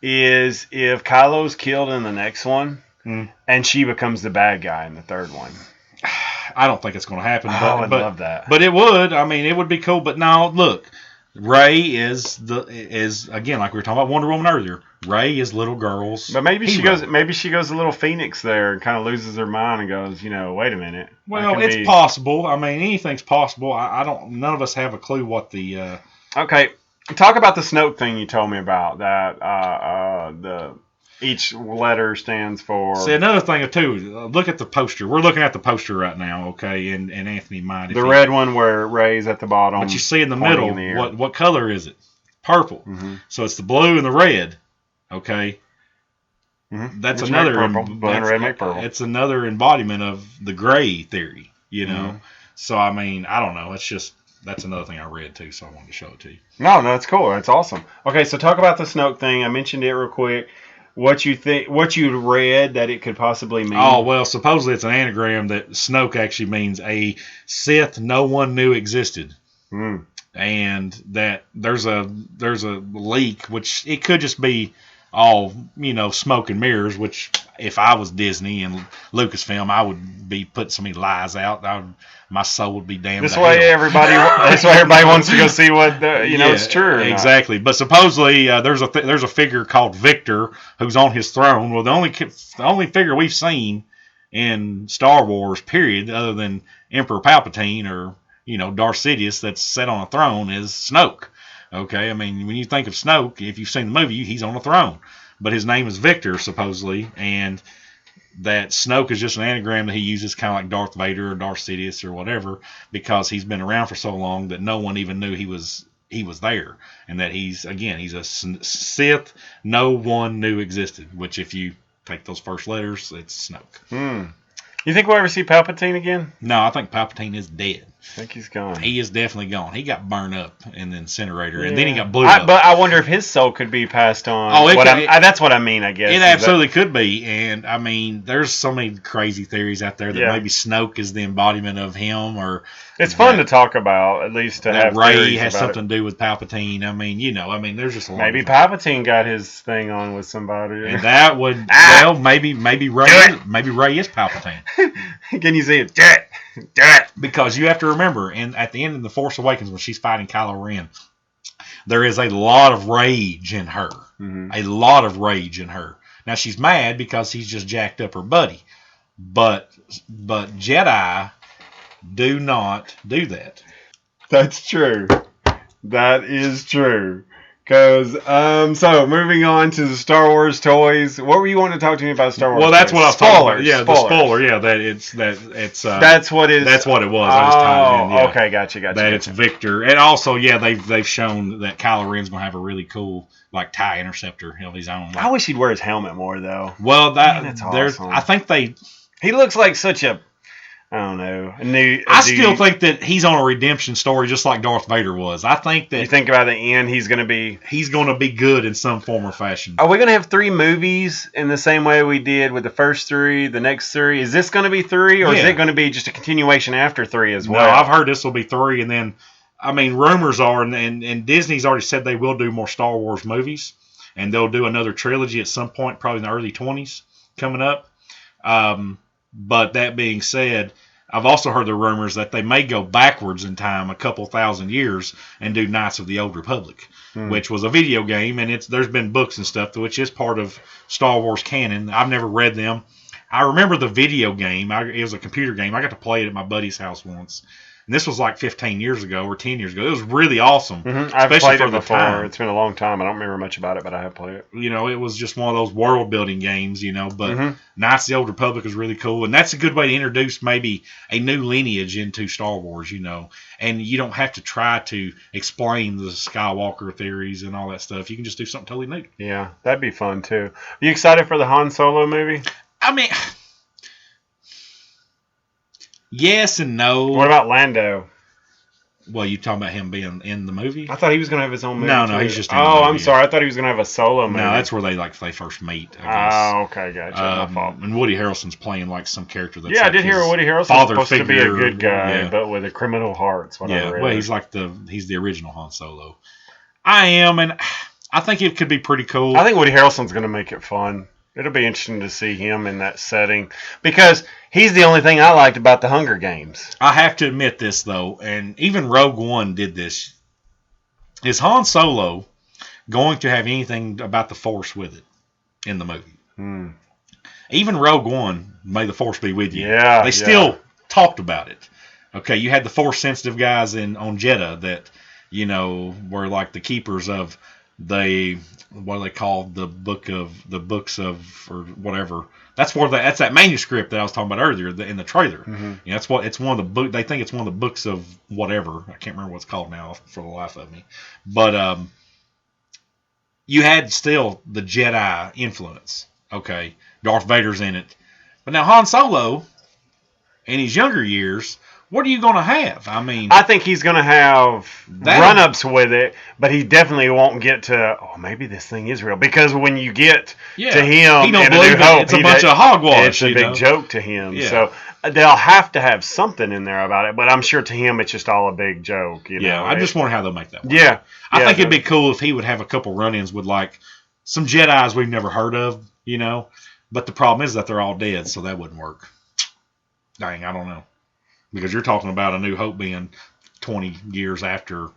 S5: is if Kylo's killed in the next one, and she becomes the bad guy in the third one.
S6: I don't think it's going to happen.
S5: I would love that.
S6: But it would. I mean, it would be cool. But now, look, Rey is again, like we were talking about Wonder Woman earlier. Rey is little girls.
S5: But maybe
S6: hero.
S5: she goes a little Phoenix there and kind of loses her mind and goes, wait a minute.
S6: Well, it's possible. I mean, anything's possible. I don't. None of us have a clue what the.
S5: Okay, talk about the Snoke thing you told me about. That each letter stands for.
S6: See, another thing too. Look at the poster. We're looking at the poster right now. Okay, and Anthony might.
S5: The red one where Rey's at the bottom.
S6: But you see in the middle. What color is it? Purple. Mm-hmm. So it's the blue and the red. Okay. Mm-hmm. That's which another purple. Blue and red make purple. It's another embodiment of the gray theory. Mm-hmm. So I mean, I don't know. It's just. That's another thing I read too, so I wanted to show it to you.
S5: No, that's cool. That's awesome. Okay, so talk about the Snoke thing. I mentioned it real quick. What you read that it could possibly mean?
S6: Oh, well, supposedly it's an anagram that Snoke actually means a Sith no one knew existed. Mm. And that there's a leak, which it could just be all, smoke and mirrors, which if I was Disney and Lucasfilm, I would be putting so many lies out. My soul would be damned.
S5: That's why everybody wants to go see what it's true.
S6: Exactly. But supposedly there's a figure called Victor who's on his throne. Well, the only figure we've seen in Star Wars, period, other than Emperor Palpatine or Darth Sidious that's set on a throne is Snoke. Okay, I mean when you think of Snoke, if you've seen the movie, he's on a throne, but his name is Victor supposedly, and that Snoke is just an anagram that he uses kind of like Darth Vader or Darth Sidious or whatever, because he's been around for so long that no one even knew he was there, and that he's a Sith no one knew existed, which if you take those first letters, it's Snoke.
S5: You think we'll ever see Palpatine again?
S6: No, I think Palpatine is dead.
S5: I think he's gone.
S6: He is definitely gone. He got burned up in the incinerator, and then he got blew up.
S5: But I wonder if his soul could be passed on.
S6: Oh,
S5: that's what I mean, I guess.
S6: It absolutely could be. And, I mean, there's so many crazy theories out there that maybe Snoke is the embodiment of him. Or
S5: it's fun to talk about, at least to have
S6: Rey has something to do with Palpatine. I mean, there's just a lot.
S5: Maybe Palpatine got his thing on with somebody.
S6: And that would, maybe Rey is Palpatine.
S5: Can you see it? Do it.
S6: Because you have to remember, and at the end of The Force Awakens, when she's fighting Kylo Ren, there is a lot of rage in her. Mm-hmm. A lot of rage in her. Now, she's mad because he's just jacked up her buddy. But Jedi do not do that.
S5: That's true. That is true. Because, so moving on to the Star Wars toys. What were you wanting to talk to me about Star Wars?
S6: Well, that's
S5: toys?
S6: what I was talking about. Yeah, the spoiler. Yeah, that's what it is. That's what it was. I just tied it in. Yeah.
S5: Okay, gotcha.
S6: That it's Victor, and also, they've shown that Kylo Ren's gonna have a really cool TIE interceptor of his own.
S5: I wish he'd wear his helmet more though.
S6: Well, that's awesome. I think
S5: he looks like such a. I don't know.
S6: I still think that he's on a redemption story, just like Darth Vader was. I think that
S5: you think about the end, he's going to be
S6: good in some form or fashion.
S5: Are we going to have 3 movies in the same way we did with the first 3, the next 3? Is this going to be 3, or is it going to be just a continuation after 3 as well?
S6: No, I've heard this will be 3, and then rumors are, and Disney's already said they will do more Star Wars movies, and they'll do another trilogy at some point, probably in the early 20s coming up. But that being said, I've also heard the rumors that they may go backwards in time a couple thousand years and do Knights of the Old Republic, which was a video game, and there's been books and stuff, which is part of Star Wars canon. I've never read them. I remember the video game. It was a computer game. I got to play it at my buddy's house once. And this was like 15 years ago or 10 years ago. It was really awesome.
S5: Mm-hmm. I've played it before. Time. It's been a long time. I don't remember much about it, but I have played it.
S6: It was just one of those world-building games, but Knights of the Old Republic is really cool. And that's a good way to introduce maybe a new lineage into Star Wars, And you don't have to try to explain the Skywalker theories and all that stuff. You can just do something totally new.
S5: Yeah, that'd be fun, too. Are you excited for the Han Solo movie?
S6: Yes and no.
S5: What about Lando?
S6: Well, you talking about him being in the movie?
S5: I thought he was going to have his own movie.
S6: No, he's just in the movie.
S5: I'm sorry. I thought he was going to have a solo movie.
S6: No, that's where they first meet, I guess.
S5: Oh, okay, gotcha. My fault.
S6: And Woody Harrelson's playing some character that's
S5: I did hear Woody Harrelson's supposed to be a good guy, but with a criminal heart.
S6: Well, he's the original Han Solo. I am, and I think it could be pretty cool.
S5: I think Woody Harrelson's going to make it fun. It'll be interesting to see him in that setting because he's the only thing I liked about the Hunger Games.
S6: I have to admit this, though, and even Rogue One did this. Is Han Solo going to have anything about the Force with it in the movie? Even Rogue One, may the Force be with you.
S5: Yeah,
S6: they still talked about it. Okay, you had the Force sensitive guys on Jeddah that, were like the keepers of what are they called, the books of or whatever. That's that manuscript that I was talking about earlier in the trailer. That's what it's one of the book. They think it's one of the books of whatever. I can't remember what it's called now for the life of me. But you had still the Jedi influence. Okay, Darth Vader's in it, but now Han Solo, in his younger years, what are you going to have? I mean,
S5: I think he's going to have run-ups with it, but he definitely won't get to, maybe this thing is real. Because when you get to him,
S6: he don't believe it's a bunch of hogwash.
S5: It's a big joke to him. Yeah. So they'll have to have something in there about it, but I'm sure to him it's just all a big joke.
S6: I just wonder how they'll make that work.
S5: Yeah.
S6: I think it'd be cool if he would have a couple run-ins with, like, some Jedis we've never heard of, But the problem is that they're all dead, so that wouldn't work. Dang, I don't know. Because you're talking about A New Hope being 20 years after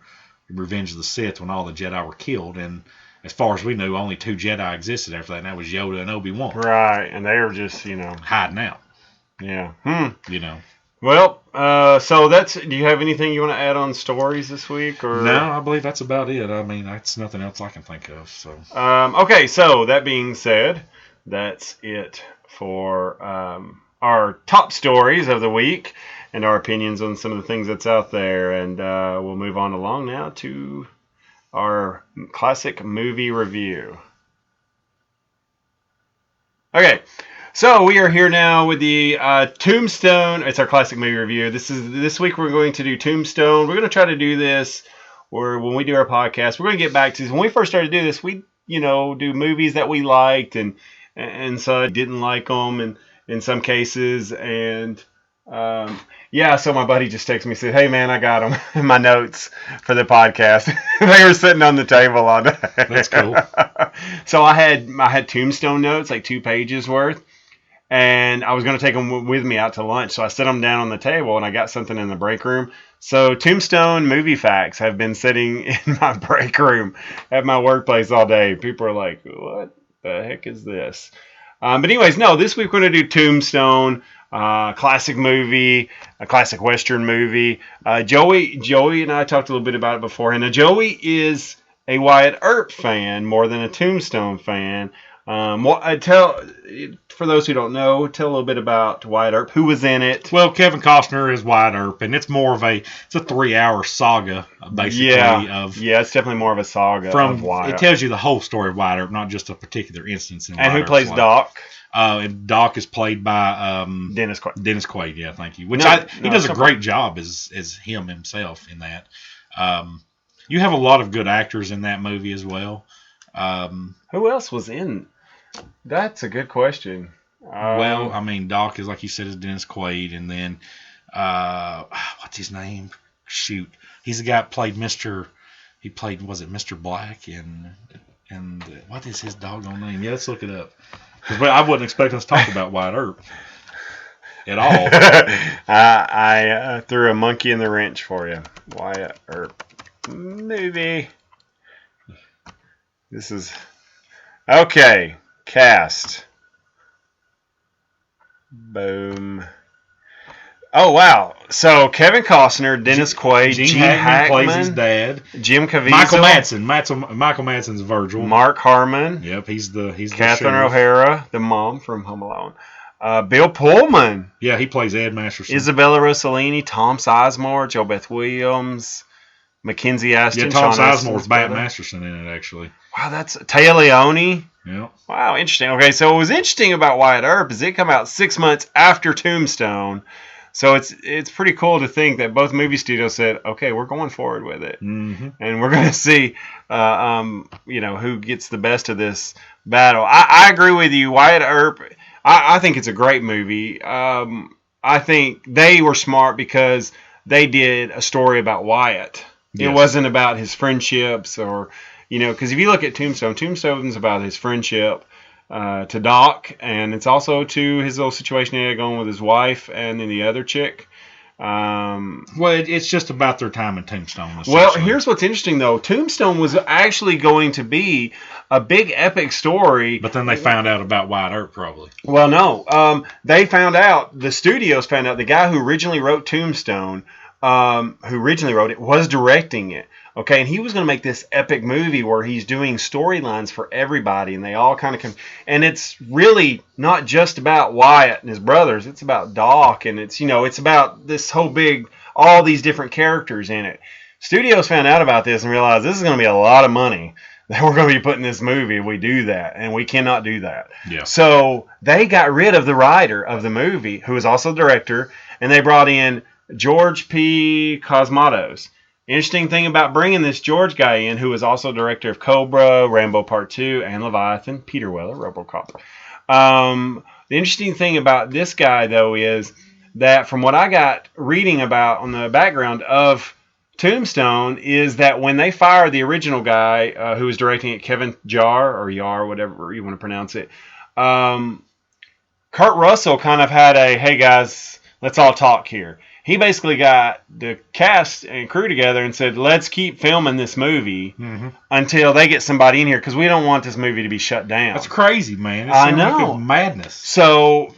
S6: Revenge of the Sith when all the Jedi were killed. And as far as we knew, only 2 Jedi existed after that, and that was Yoda and Obi-Wan.
S5: Right, and they were just,
S6: hiding out.
S5: Yeah. Well, so do you have anything you want to add on stories this week? Or?
S6: No, I believe that's about it. I mean, that's nothing else I can think of. So.
S5: Okay, so that being said, that's it for our top stories of the week and our opinions on some of the things that's out there. And we'll move on along now to our classic movie review. Okay, so we are here now with the Tombstone. It's our classic movie review. This week we're going to do Tombstone. We're going to try to do this, or when we do our podcast, we're going to get back to when we first started to do this. We do movies that we liked and so I didn't like them, and in some cases, and so my buddy just texted me and said, "Hey man, I got them in my notes for the podcast." They were sitting on the table all day.
S6: That's cool.
S5: So I had Tombstone notes, like 2 pages worth, and I was going to take them with me out to lunch. So I set them down on the table, and I got something in the break room. So Tombstone movie facts have been sitting in my break room at my workplace all day. People are like, "What the heck is this?" But anyways, no, this week we're going to do Tombstone, classic movie, a classic Western movie. Joey and I talked a little bit about it before. And Joey is a Wyatt Earp fan more than a Tombstone fan. For those who don't know, tell a little bit about Wyatt Earp. Who was in it?
S6: Well, Kevin Costner is Wyatt Earp, and it's more of it's a 3-hour saga, basically.
S5: Yeah, it's definitely more of a saga of Wyatt.
S6: It tells you the whole story of Wyatt Earp, not just a particular instance in
S5: And
S6: Wyatt
S5: who plays
S6: Earp's
S5: Doc?
S6: Doc is played by
S5: Dennis Quaid.
S6: Dennis Quaid, yeah, thank you. He does a great job as him himself in that. You have a lot of good actors in that movie as well.
S5: Who else was in? That's a good question.
S6: Well, I mean, Doc is, like you said, is Dennis Quaid, and then what's his name? Shoot, he's the guy that played Mr. He played, was it Mr. Black and what is his doggone name? Yeah, let's look it up. Because I wouldn't expect us to talk about Wyatt Earp at all.
S5: I threw a monkey in the wrench for you. Wyatt Earp movie. This is okay. Cast. Boom. Oh wow! So Kevin Costner, Dennis Quaid, Gene Hackman
S6: plays his dad,
S5: Jim Caviezel,
S6: Michael Madsen's Virgil,
S5: Mark Harmon.
S6: Yep, he's
S5: Catherine O'Hara, the mom from Home Alone. Bill Pullman.
S6: Yeah, he plays Ed Masterson.
S5: Isabella Rossellini, Tom Sizemore, JoBeth Williams, Mackenzie Aston.
S6: Yeah, Tom Sizemore's Bat Masterson in it, actually.
S5: Wow, that's Taya Leone.
S6: Yeah.
S5: Wow, interesting. Okay, so what was interesting about Wyatt Earp is it come out 6 months after Tombstone. So it's pretty cool to think that both movie studios said, okay, we're going forward with it.
S6: Mm-hmm.
S5: And we're going to see, who gets the best of this battle. I agree with you. Wyatt Earp, I think it's a great movie. I think they were smart because they did a story about Wyatt. Yes. It wasn't about his friendships or, because if you look at Tombstone's about his friendship to Doc, and it's also to his little situation he had going with his wife and then the other chick.
S6: Well, it's just about their time in Tombstone.
S5: Well, here's what's interesting, though. Tombstone was actually going to be a big epic story.
S6: But then they found out about Wyatt Earp, probably.
S5: Well, no. They found out, the studios found out, the guy who originally wrote Tombstone, was directing it. Okay, and he was going to make this epic movie where he's doing storylines for everybody, and they all kind of and it's really not just about Wyatt and his brothers. It's about Doc, and it's about this whole all these different characters in it. Studios found out about this and realized this is going to be a lot of money that we're going to be putting in this movie if we do that, and we cannot do that.
S6: Yeah.
S5: So they got rid of the writer of the movie, who was also the director, and they brought in George P. Cosmatos. Interesting thing about bringing this George guy in, who was also director of Cobra, Rambo Part 2, and Leviathan, Peter Weller, RoboCop. The interesting thing about this guy, though, is that from what I got reading about on the background of Tombstone, is that when they fired the original guy who was directing it, Kevin Yar, whatever you want to pronounce it, Kurt Russell kind of had hey guys, let's all talk here. He basically got the cast and crew together and said, let's keep filming this movie until they get somebody in here, because we don't want this movie to be shut down.
S6: That's crazy, man.
S5: I know.
S6: Like madness.
S5: So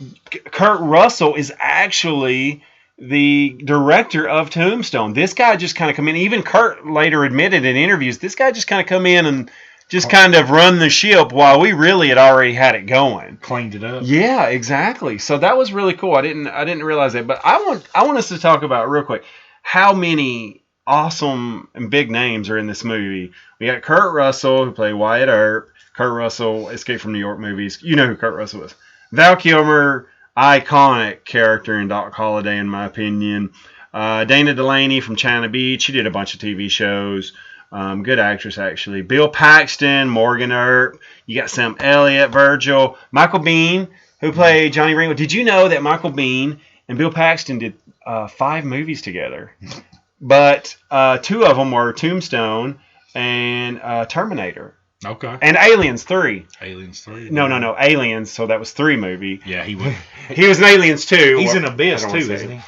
S5: Kurt Russell is actually the director of Tombstone. This guy just kind of come in. Even Kurt later admitted in interviews, this guy just kind of come in and just kind of run the ship while we really had already had it going.
S6: Cleaned it up.
S5: Yeah, exactly. So that was really cool. I didn't realize that. But I want us to talk about real quick how many awesome and big names are in this movie. We got Kurt Russell, who played Wyatt Earp. Kurt Russell, Escape from New York movies. You know who Kurt Russell is. Val Kilmer, iconic character in Doc Holliday, in my opinion. Dana Delaney from China Beach. She did a bunch of TV shows. Good actress, actually. Bill Paxton, Morgan Earp. You got Sam Elliott, Virgil. Michael Biehn, who played Johnny Ringo. Did you know that Michael Biehn and Bill Paxton did 5 movies together? But 2 of them were Tombstone and Terminator.
S6: Okay.
S5: And Aliens 3.
S6: Aliens 3?
S5: No. Aliens, so that was 3 movie.
S6: Yeah, he was.
S5: He was in Aliens 2.
S6: He's in Abyss, too, isn't he?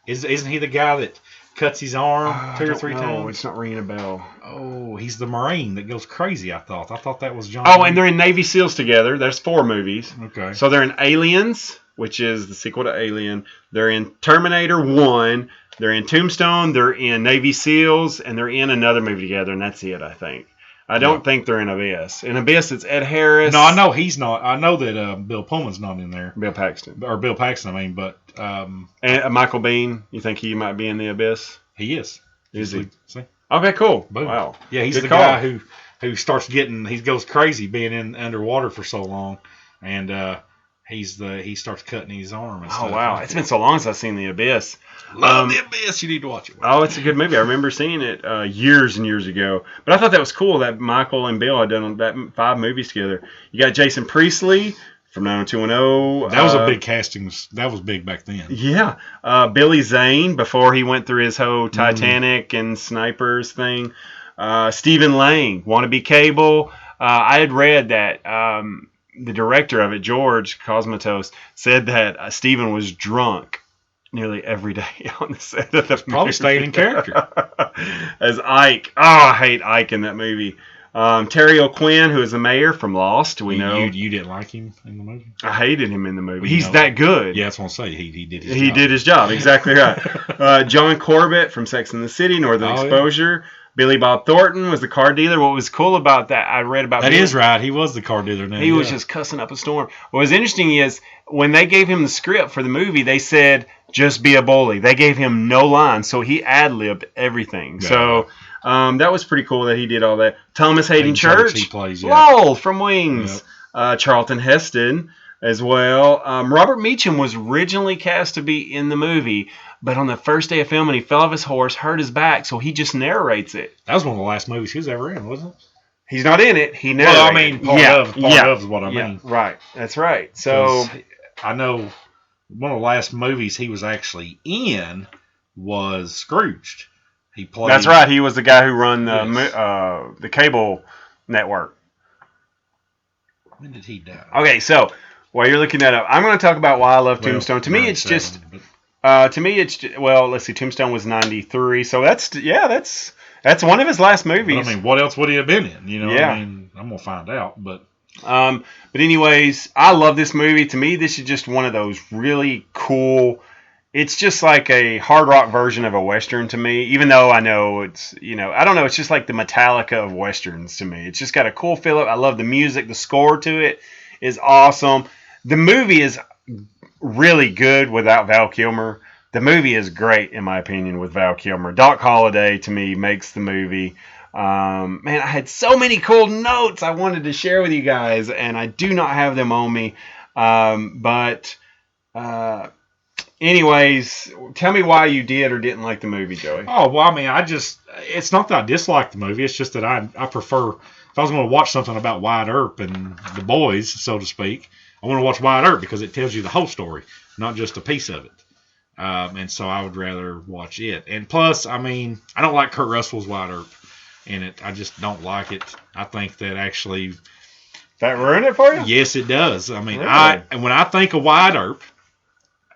S6: Isn't he the guy that cuts his arm 2 or 3 times?
S5: It's not ringing a bell.
S6: Oh, he's the Marine that goes crazy, I thought. I thought that was John.
S5: Oh, and they're in Navy SEALs together. There's 4 movies.
S6: Okay.
S5: So they're in Aliens, which is the sequel to Alien. They're in Terminator 1. They're in Tombstone. They're in Navy SEALs. And they're in another movie together, and that's it, I think. I don't think they're in Abyss. In Abyss, it's Ed Harris.
S6: No, I know he's not. I know that Bill Pullman's not in there.
S5: Bill Paxton.
S6: Or Bill Paxton, I mean, but...
S5: and Michael Biehn, you think he might be in the Abyss?
S6: He is.
S5: Is he?
S6: See?
S5: Okay, cool.
S6: Boom.
S5: Wow.
S6: Yeah, he's
S5: Good
S6: the
S5: call.
S6: guy who starts he goes crazy being in underwater for so long, and he starts cutting his arm and stuff.
S5: Oh, wow. It's been so long since I've seen The Abyss.
S6: Love The Abyss. You need to watch it.
S5: Oh, it's a good movie. I remember seeing it years and years ago. But I thought that was cool that Michael and Bill had done that 5 movies together. You got Jason Priestley from 90210.
S6: That was a big casting. That was big back then.
S5: Yeah. Billy Zane, before he went through his whole Titanic and Snipers thing. Stephen Lang, Wannabe Cable. I had read that the director of it, George Cosmatos, said that Stephen was drunk nearly every day on the set of the
S6: Probably staying in character.
S5: As Ike. Oh, I hate Ike in that movie. Terry O'Quinn, who is the mayor from Lost. We know
S6: you didn't like him in the movie.
S5: I hated him in the movie. He's that good.
S6: Yeah, that's what I'm saying. He did his job.
S5: He did his job. Exactly right. John Corbett from Sex and the City, Northern Exposure. Yeah. Billy Bob Thornton was the car dealer. What was cool about that, I read about
S6: that is right. He was the car dealer now.
S5: He was just cussing up a storm. What was interesting is when they gave him the script for the movie, they said, just be a bully. They gave him no lines, so he ad-libbed everything. Yeah. So that was pretty cool that he did all that. Thomas Hayden Church.
S6: He plays,
S5: Lowell from Wings. Yep. Charlton Heston as well. Robert Meacham was originally cast to be in the movie, but on the first day of filming, he fell off his horse, hurt his back, so he just narrates it.
S6: That was one of the last movies he was ever in, wasn't it?
S5: He's not in it. He narrates.
S6: Well, I mean, part of is what I mean.
S5: Right. That's right. So
S6: I know one of the last movies he was actually in was Scrooged. He played.
S5: That's right. He was the guy who run the cable network.
S6: When did he die?
S5: Okay, so while you're looking that up, I'm going to talk about why I love Tombstone. To me, it's just To me, let's see, Tombstone was 93, so that's one of his last movies.
S6: But, I mean, what else would he have been in? You know,
S5: Yeah.
S6: I mean, I'm gonna find out, but
S5: anyways, I love this movie. To me, this is just one of those really cool. It's just like a hard rock version of a Western to me, even though I know it's, I don't know, it's just like the Metallica of Westerns to me. It's just got a cool feel. I love the music. The score to it is awesome. The movie is really good without Val Kilmer. The movie is great, in my opinion, with Val Kilmer. Doc Holliday, to me, makes the movie. Man, I had so many cool notes I wanted to share with you guys, and I do not have them on me. Anyways, tell me why you did or didn't like the movie, Joey.
S6: Oh, well, I mean, it's not that I dislike the movie. It's just that I prefer, if I was going to watch something about Wyatt Earp and the boys, so to speak, I want to watch Wyatt Earp because it tells you the whole story, not just a piece of it. And so I would rather watch it. And plus, I mean, I don't like Kurt Russell's Wyatt Earp in it. I just don't like it. I think that actually...
S5: That ruined it for you?
S6: Yes, it does. I mean,
S5: Really?
S6: when I think of Wyatt Earp,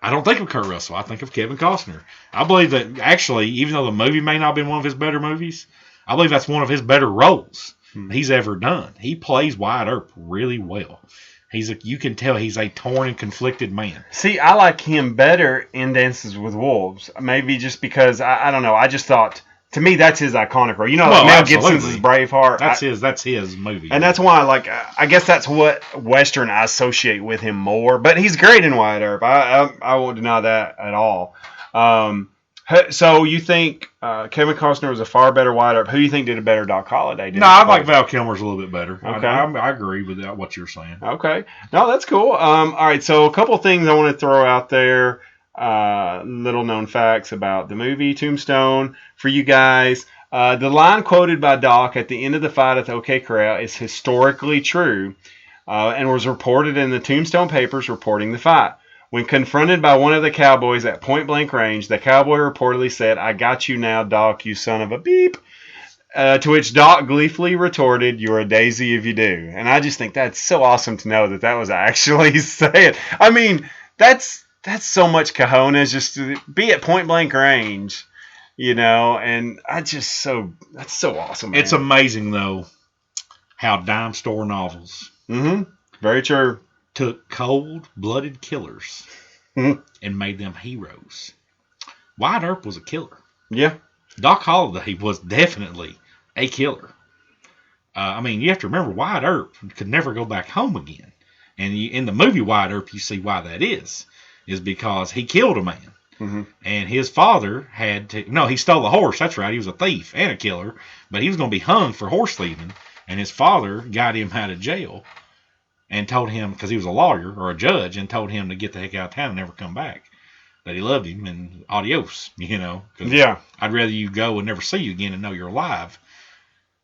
S6: I don't think of Kurt Russell. I think of Kevin Costner. I believe that actually, even though the movie may not have been one of his better movies, I believe that's one of his better roles he's ever done. He plays Wyatt Earp really well. You can tell he's a torn and conflicted man.
S5: See, I like him better in Dances with Wolves. Maybe just because, I don't know, I just thought, to me, that's his iconic role. Like Mel Gibson's is Braveheart.
S6: That's his movie.
S5: And that's why, I guess that's what Western I associate with him more. But he's great in Wyatt Earp. I won't deny that at all. So you think Kevin Costner was a far better Wyatt Earp? Who do you think did a better Doc Holliday?
S6: No, I like Val Kilmer's a little bit better.
S5: Okay.
S6: I agree with that, what you're saying.
S5: Okay. No, that's cool. All right, so a couple things I want to throw out there. Little known facts about the movie Tombstone for you guys. The line quoted by Doc at the end of the fight at the OK Corral is historically true and was reported in the Tombstone papers reporting the fight. When confronted by one of the cowboys at point blank range, the cowboy reportedly said, "I got you now, Doc, you son of a beep." To which Doc gleefully retorted, "You're a daisy if you do." And I just think that's so awesome to know that was actually said. I mean, that's so much cojones just to be at point blank range, and that's so awesome, man.
S6: It's amazing, though, how dime store novels
S5: very true
S6: took cold-blooded killers and made them heroes. Wyatt Earp was a killer.
S5: Yeah.
S6: Doc Holliday was definitely a killer. I mean, you have to remember, Wyatt Earp could never go back home again. And in the movie Wyatt Earp, you see why that is because he killed a man. And his father he stole a horse. That's right. He was a thief and a killer, but he was going to be hung for horse thieving. And his father got him out of jail and told him, because he was a lawyer or a judge, and told him to get the heck out of town and never come back. That he loved him and adios, 'cause
S5: Yeah.
S6: I'd rather you go and never see you again and know you're alive.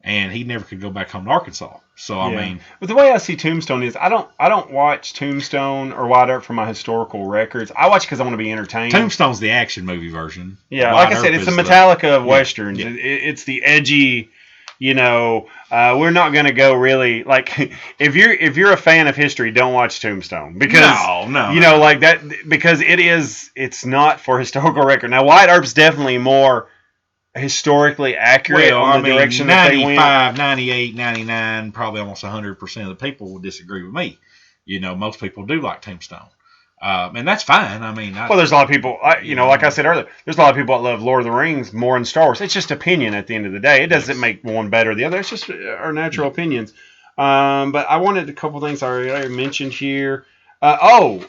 S6: And he never could go back home to Arkansas. So, I mean...
S5: But the way I see Tombstone is, I don't watch Tombstone or Wyatt Earp for my historical records. I watch because I want to be entertained.
S6: Tombstone's the action movie version.
S5: Yeah,
S6: Wyatt
S5: like I said,
S6: Earp
S5: it's the
S6: is
S5: Metallica of Westerns.
S6: Yeah.
S5: It's the edgy... we're not going to go really if you're a fan of history, don't watch Tombstone because
S6: no.
S5: like that because it's not for historical record. Now Wyatt Earp's definitely more historically accurate on the direction that they went.
S6: 95, 98, 99, probably almost 100% of the people will disagree with me. Most people do like Tombstone. And that's fine. I mean,
S5: there's a lot of people, like I said earlier, there's a lot of people that love Lord of the Rings more than Star Wars. It's just opinion at the end of the day. It doesn't make one better or the other. It's just our natural opinions. But I wanted a couple things I already mentioned here. I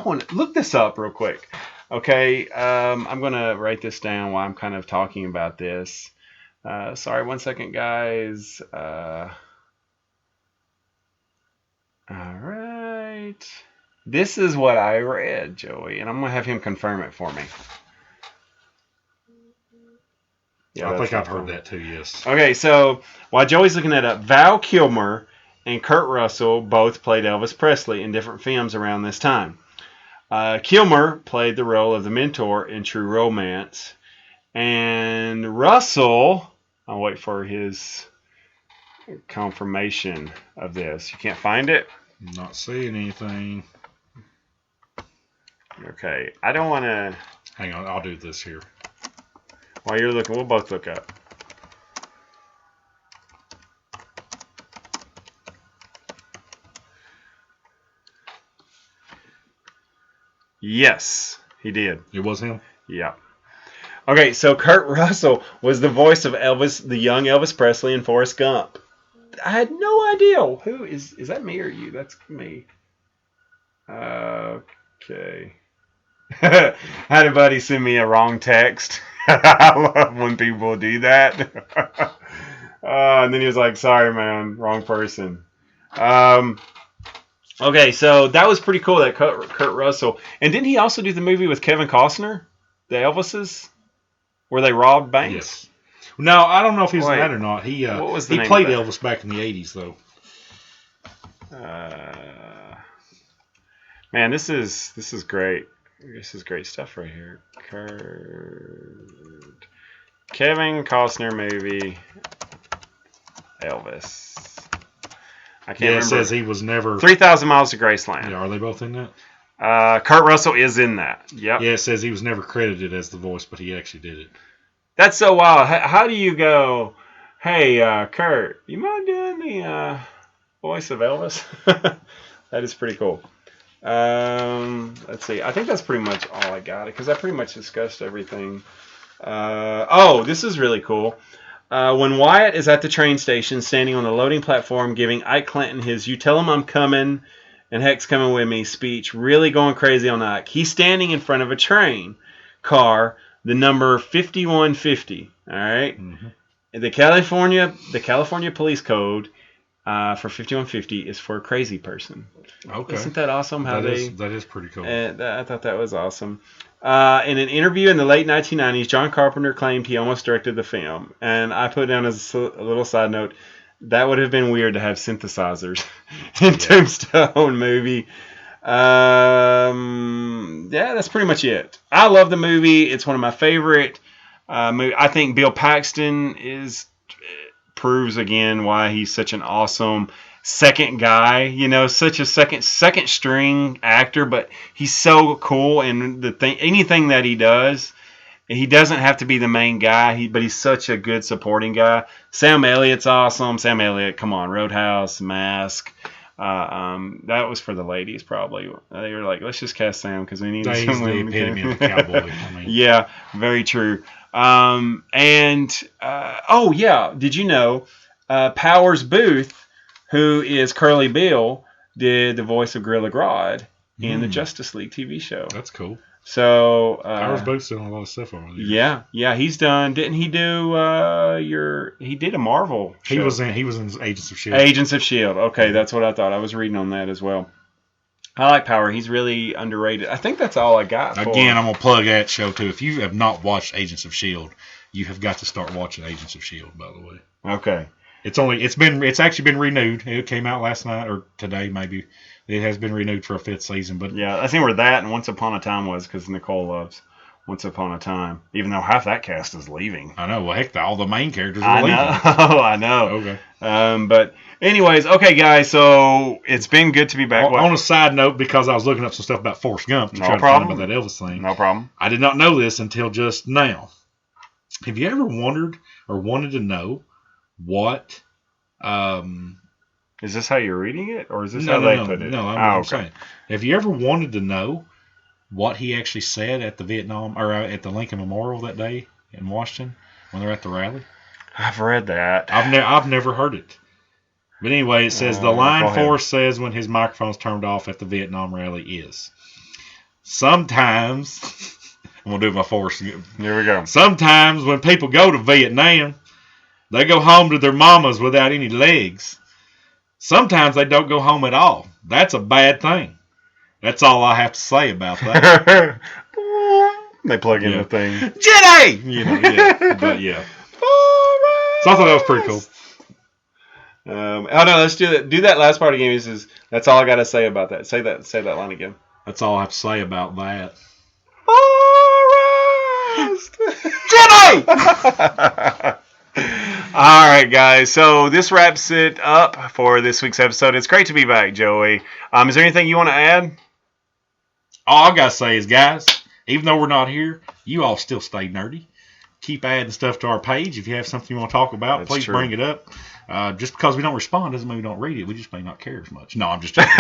S5: want to look this up real quick. Okay. I'm going to write this down while I'm kind of talking about this. Sorry, 1 second, guys. All right. This is what I read, Joey, and I'm going to have him confirm it for me.
S6: Yeah, I think I've heard that too, yes.
S5: Okay, so while Joey's looking that up, Val Kilmer and Kurt Russell both played Elvis Presley in different films around this time. Kilmer played the role of the mentor in True Romance, and Russell, I'll wait for his confirmation of this. You can't find it?
S6: I'm not seeing anything.
S5: Okay, I don't want to.
S6: Hang on, I'll do this here.
S5: While you're looking, we'll both look up. Yes, he did.
S6: It was him?
S5: Yeah. Okay, so Kurt Russell was the voice of Elvis, the young Elvis Presley in Forrest Gump. I had no idea. Who is that me or you? That's me. Okay. I had a buddy send me a wrong text. I love when people do that. And then he was like, sorry, man, wrong person. Okay, so that was pretty cool, that Kurt Russell. And didn't he also do the movie with Kevin Costner, the Elvises, where they robbed banks?
S6: Yes. No, I don't know if he's in that or not. He
S5: what was the
S6: he
S5: name
S6: played
S5: of that?
S6: Elvis back in the 80s, though.
S5: Man, this is great. This is great stuff right here. Kevin Costner movie, Elvis. I can't remember.
S6: It says he was never...
S5: 3,000 Miles to Graceland.
S6: Yeah, are they both in that?
S5: Kurt Russell is in that. Yep.
S6: Yeah, it says he was never credited as the voice, but he actually did it.
S5: That's so wild. How do you go, hey, Kurt, you mind doing the voice of Elvis? That is pretty cool. Let's see. I think that's pretty much all I got, because I pretty much discussed everything. This is really cool. When Wyatt is at the train station, standing on the loading platform, giving Ike Clanton his "You tell him I'm coming and Heck's coming with me" speech, really going crazy on Ike. He's standing in front of a train car, the number 5150. All right. Mm-hmm. The California Police Code for 5150 is for a crazy person.
S6: Okay.
S5: Isn't that awesome? That
S6: is pretty cool.
S5: I thought that was awesome. In an interview in the late 1990s, John Carpenter claimed he almost directed the film. And I put down as a little side note, that would have been weird to have synthesizers in Tombstone movie. That's pretty much it. I love the movie. It's one of my favorite movies. I think Bill Paxton proves again why he's such an awesome second guy, such a second string actor, but he's so cool, and anything that he does, he doesn't have to be the main guy, but he's such a good supporting guy. Sam Elliott's awesome. Sam Elliott, come on, Roadhouse, Mask. That was for the ladies probably. They were like, let's just cast Sam because we need
S6: some women. He's the epitome of a cowboy.
S5: Yeah, very true. Did you know Powers Booth, who is Curly Bill, did the voice of Gorilla Grodd in the Justice League TV show.
S6: That's cool.
S5: So
S6: Powers Booth's doing a lot of stuff over there.
S5: Yeah, he's done. Didn't he do he did a Marvel show.
S6: He was in Agents of S.H.I.E.L.D.
S5: Agents of S.H.I.E.L.D. Okay, that's what I thought. I was reading on that as well. I like Power. He's really underrated. I think that's all I got.
S6: Again, I'm gonna plug that show too. If you have not watched Agents of S.H.I.E.L.D., you have got to start watching Agents of S.H.I.E.L.D., by the way.
S5: Okay.
S6: It's actually been renewed. It came out last night or today maybe. It has been renewed for a 5th season. But
S5: yeah, I think where that and Once Upon a Time was, because Nicole loves Once Upon a Time, even though half that cast is leaving.
S6: I know. Well, heck, all the main characters are leaving.
S5: I know.
S6: Okay.
S5: But anyways, okay, guys. So it's been good to be back.
S6: On a side note, because I was looking up some stuff about Forrest Gump to try to find out about that Elvis thing.
S5: No problem.
S6: I did not know this until just now. Have you ever wondered or wanted to know what?
S5: Is this how you're reading it, or is this how they put it?
S6: No, I'm saying. Have you ever wanted to know what he actually said at the at the Lincoln Memorial that day in Washington when they're at the rally?
S5: I've read that.
S6: I've never heard it. But anyway, it says the line Forrest says when his microphone's turned off at the Vietnam rally is, sometimes, I'm going to do my Forrest.
S5: Here we go.
S6: Sometimes when people go to Vietnam, they go home to their mamas without any legs. Sometimes they don't go home at all. That's a bad thing. That's all I have to say about that.
S5: They plug in the thing.
S6: Jenny! But yeah. So I thought that was pretty cool.
S5: Let's do that. Do that last part again. He says, that's all I got to say about that. Say that line again.
S6: That's all I have to say about that.
S5: Jenny! All right, guys. So this wraps it up for this week's episode. It's great to be back, Joey. Is there anything you want to add?
S6: All I got to say is, guys, even though we're not here, you all still stay nerdy. Keep adding stuff to our page. If you have something you want to talk about,
S5: That's
S6: please
S5: true.
S6: bring it up. Just because we don't respond doesn't mean we don't read it. We just may not care as much. No, I'm just joking.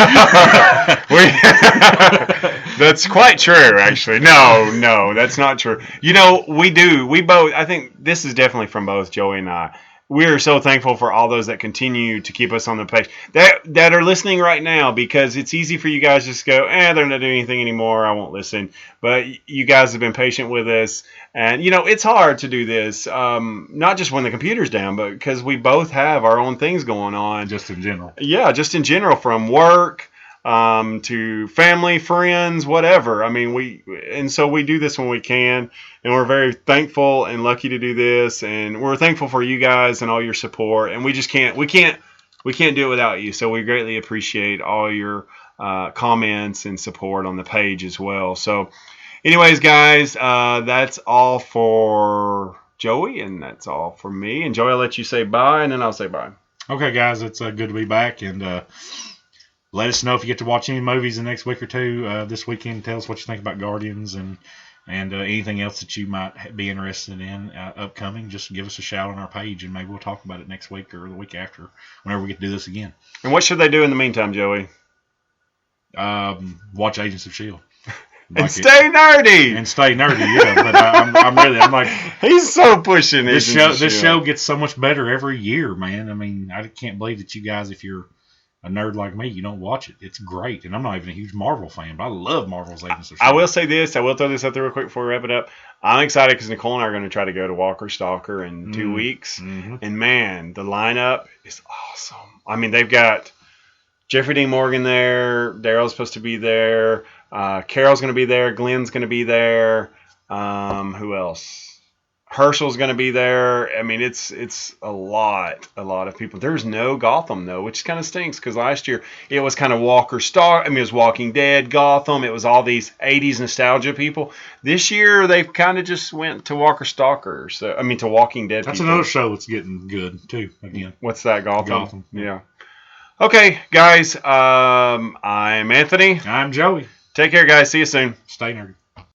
S5: That's quite true, actually. No, that's not true. You know, we do. We both, I think this is definitely from both Joey and I. We are so thankful for all those that continue to keep us on the page that are listening right now, because it's easy for you guys to just go, they're not doing anything anymore, I won't listen. But you guys have been patient with us. And, you know, it's hard to do this, not just when the computer's down, but because we both have our own things going on.
S6: Just in general.
S5: Yeah, just in general, from work to family, friends, whatever. I mean, so we do this when we can, and we're very thankful and lucky to do this, and we're thankful for you guys and all your support. And we can't do it without you. So we greatly appreciate all your comments and support on the page as well. So, anyways, guys, that's all for Joey, and that's all for me. And Joey, I'll let you say bye, and then I'll say bye.
S6: Okay, guys, it's good to be back, and let us know if you get to watch any movies the next week or two this weekend. Tell us what you think about Guardians and anything else that you might be interested in upcoming. Just give us a shout on our page, and maybe we'll talk about it next week or the week after, whenever we get to do this again.
S5: And what should they do in the meantime, Joey?
S6: Watch Agents of S.H.I.E.L.D.
S5: And stay nerdy.
S6: And stay nerdy, yeah. But I'm like,
S5: he's so pushing
S6: this show gets so much better every year, man. I mean, I can't believe that you guys, if you're a nerd like me, you don't watch it. It's great, and I'm not even a huge Marvel fan, but I love Marvel's Agents of S.H.I.E.L.D.
S5: I will say this. I will throw this out there real quick before we wrap it up. I'm excited because Nicole and I are going to try to go to Walker Stalker in 2 weeks, and man, the lineup is awesome. I mean, they've got Jeffrey Dean Morgan there. Daryl's supposed to be there. Carol's going to be there. Glenn's going to be there. Who else? Herschel's going to be there. I mean, it's a lot of people. There's no Gotham, though, which kind of stinks, because last year it was kind of Walker Star. I mean, it was Walking Dead, Gotham. It was all these 80s nostalgia people. This year, they've kind of just went to Walker Stalker. So, I mean, to Walking Dead
S6: That's
S5: people.
S6: Another show that's getting good, too, again.
S5: What's that, Gotham?
S6: Gotham.
S5: Yeah. Okay, guys, I'm Anthony.
S6: I'm Joey.
S5: Take care, guys. See you soon.
S6: Stay nerdy.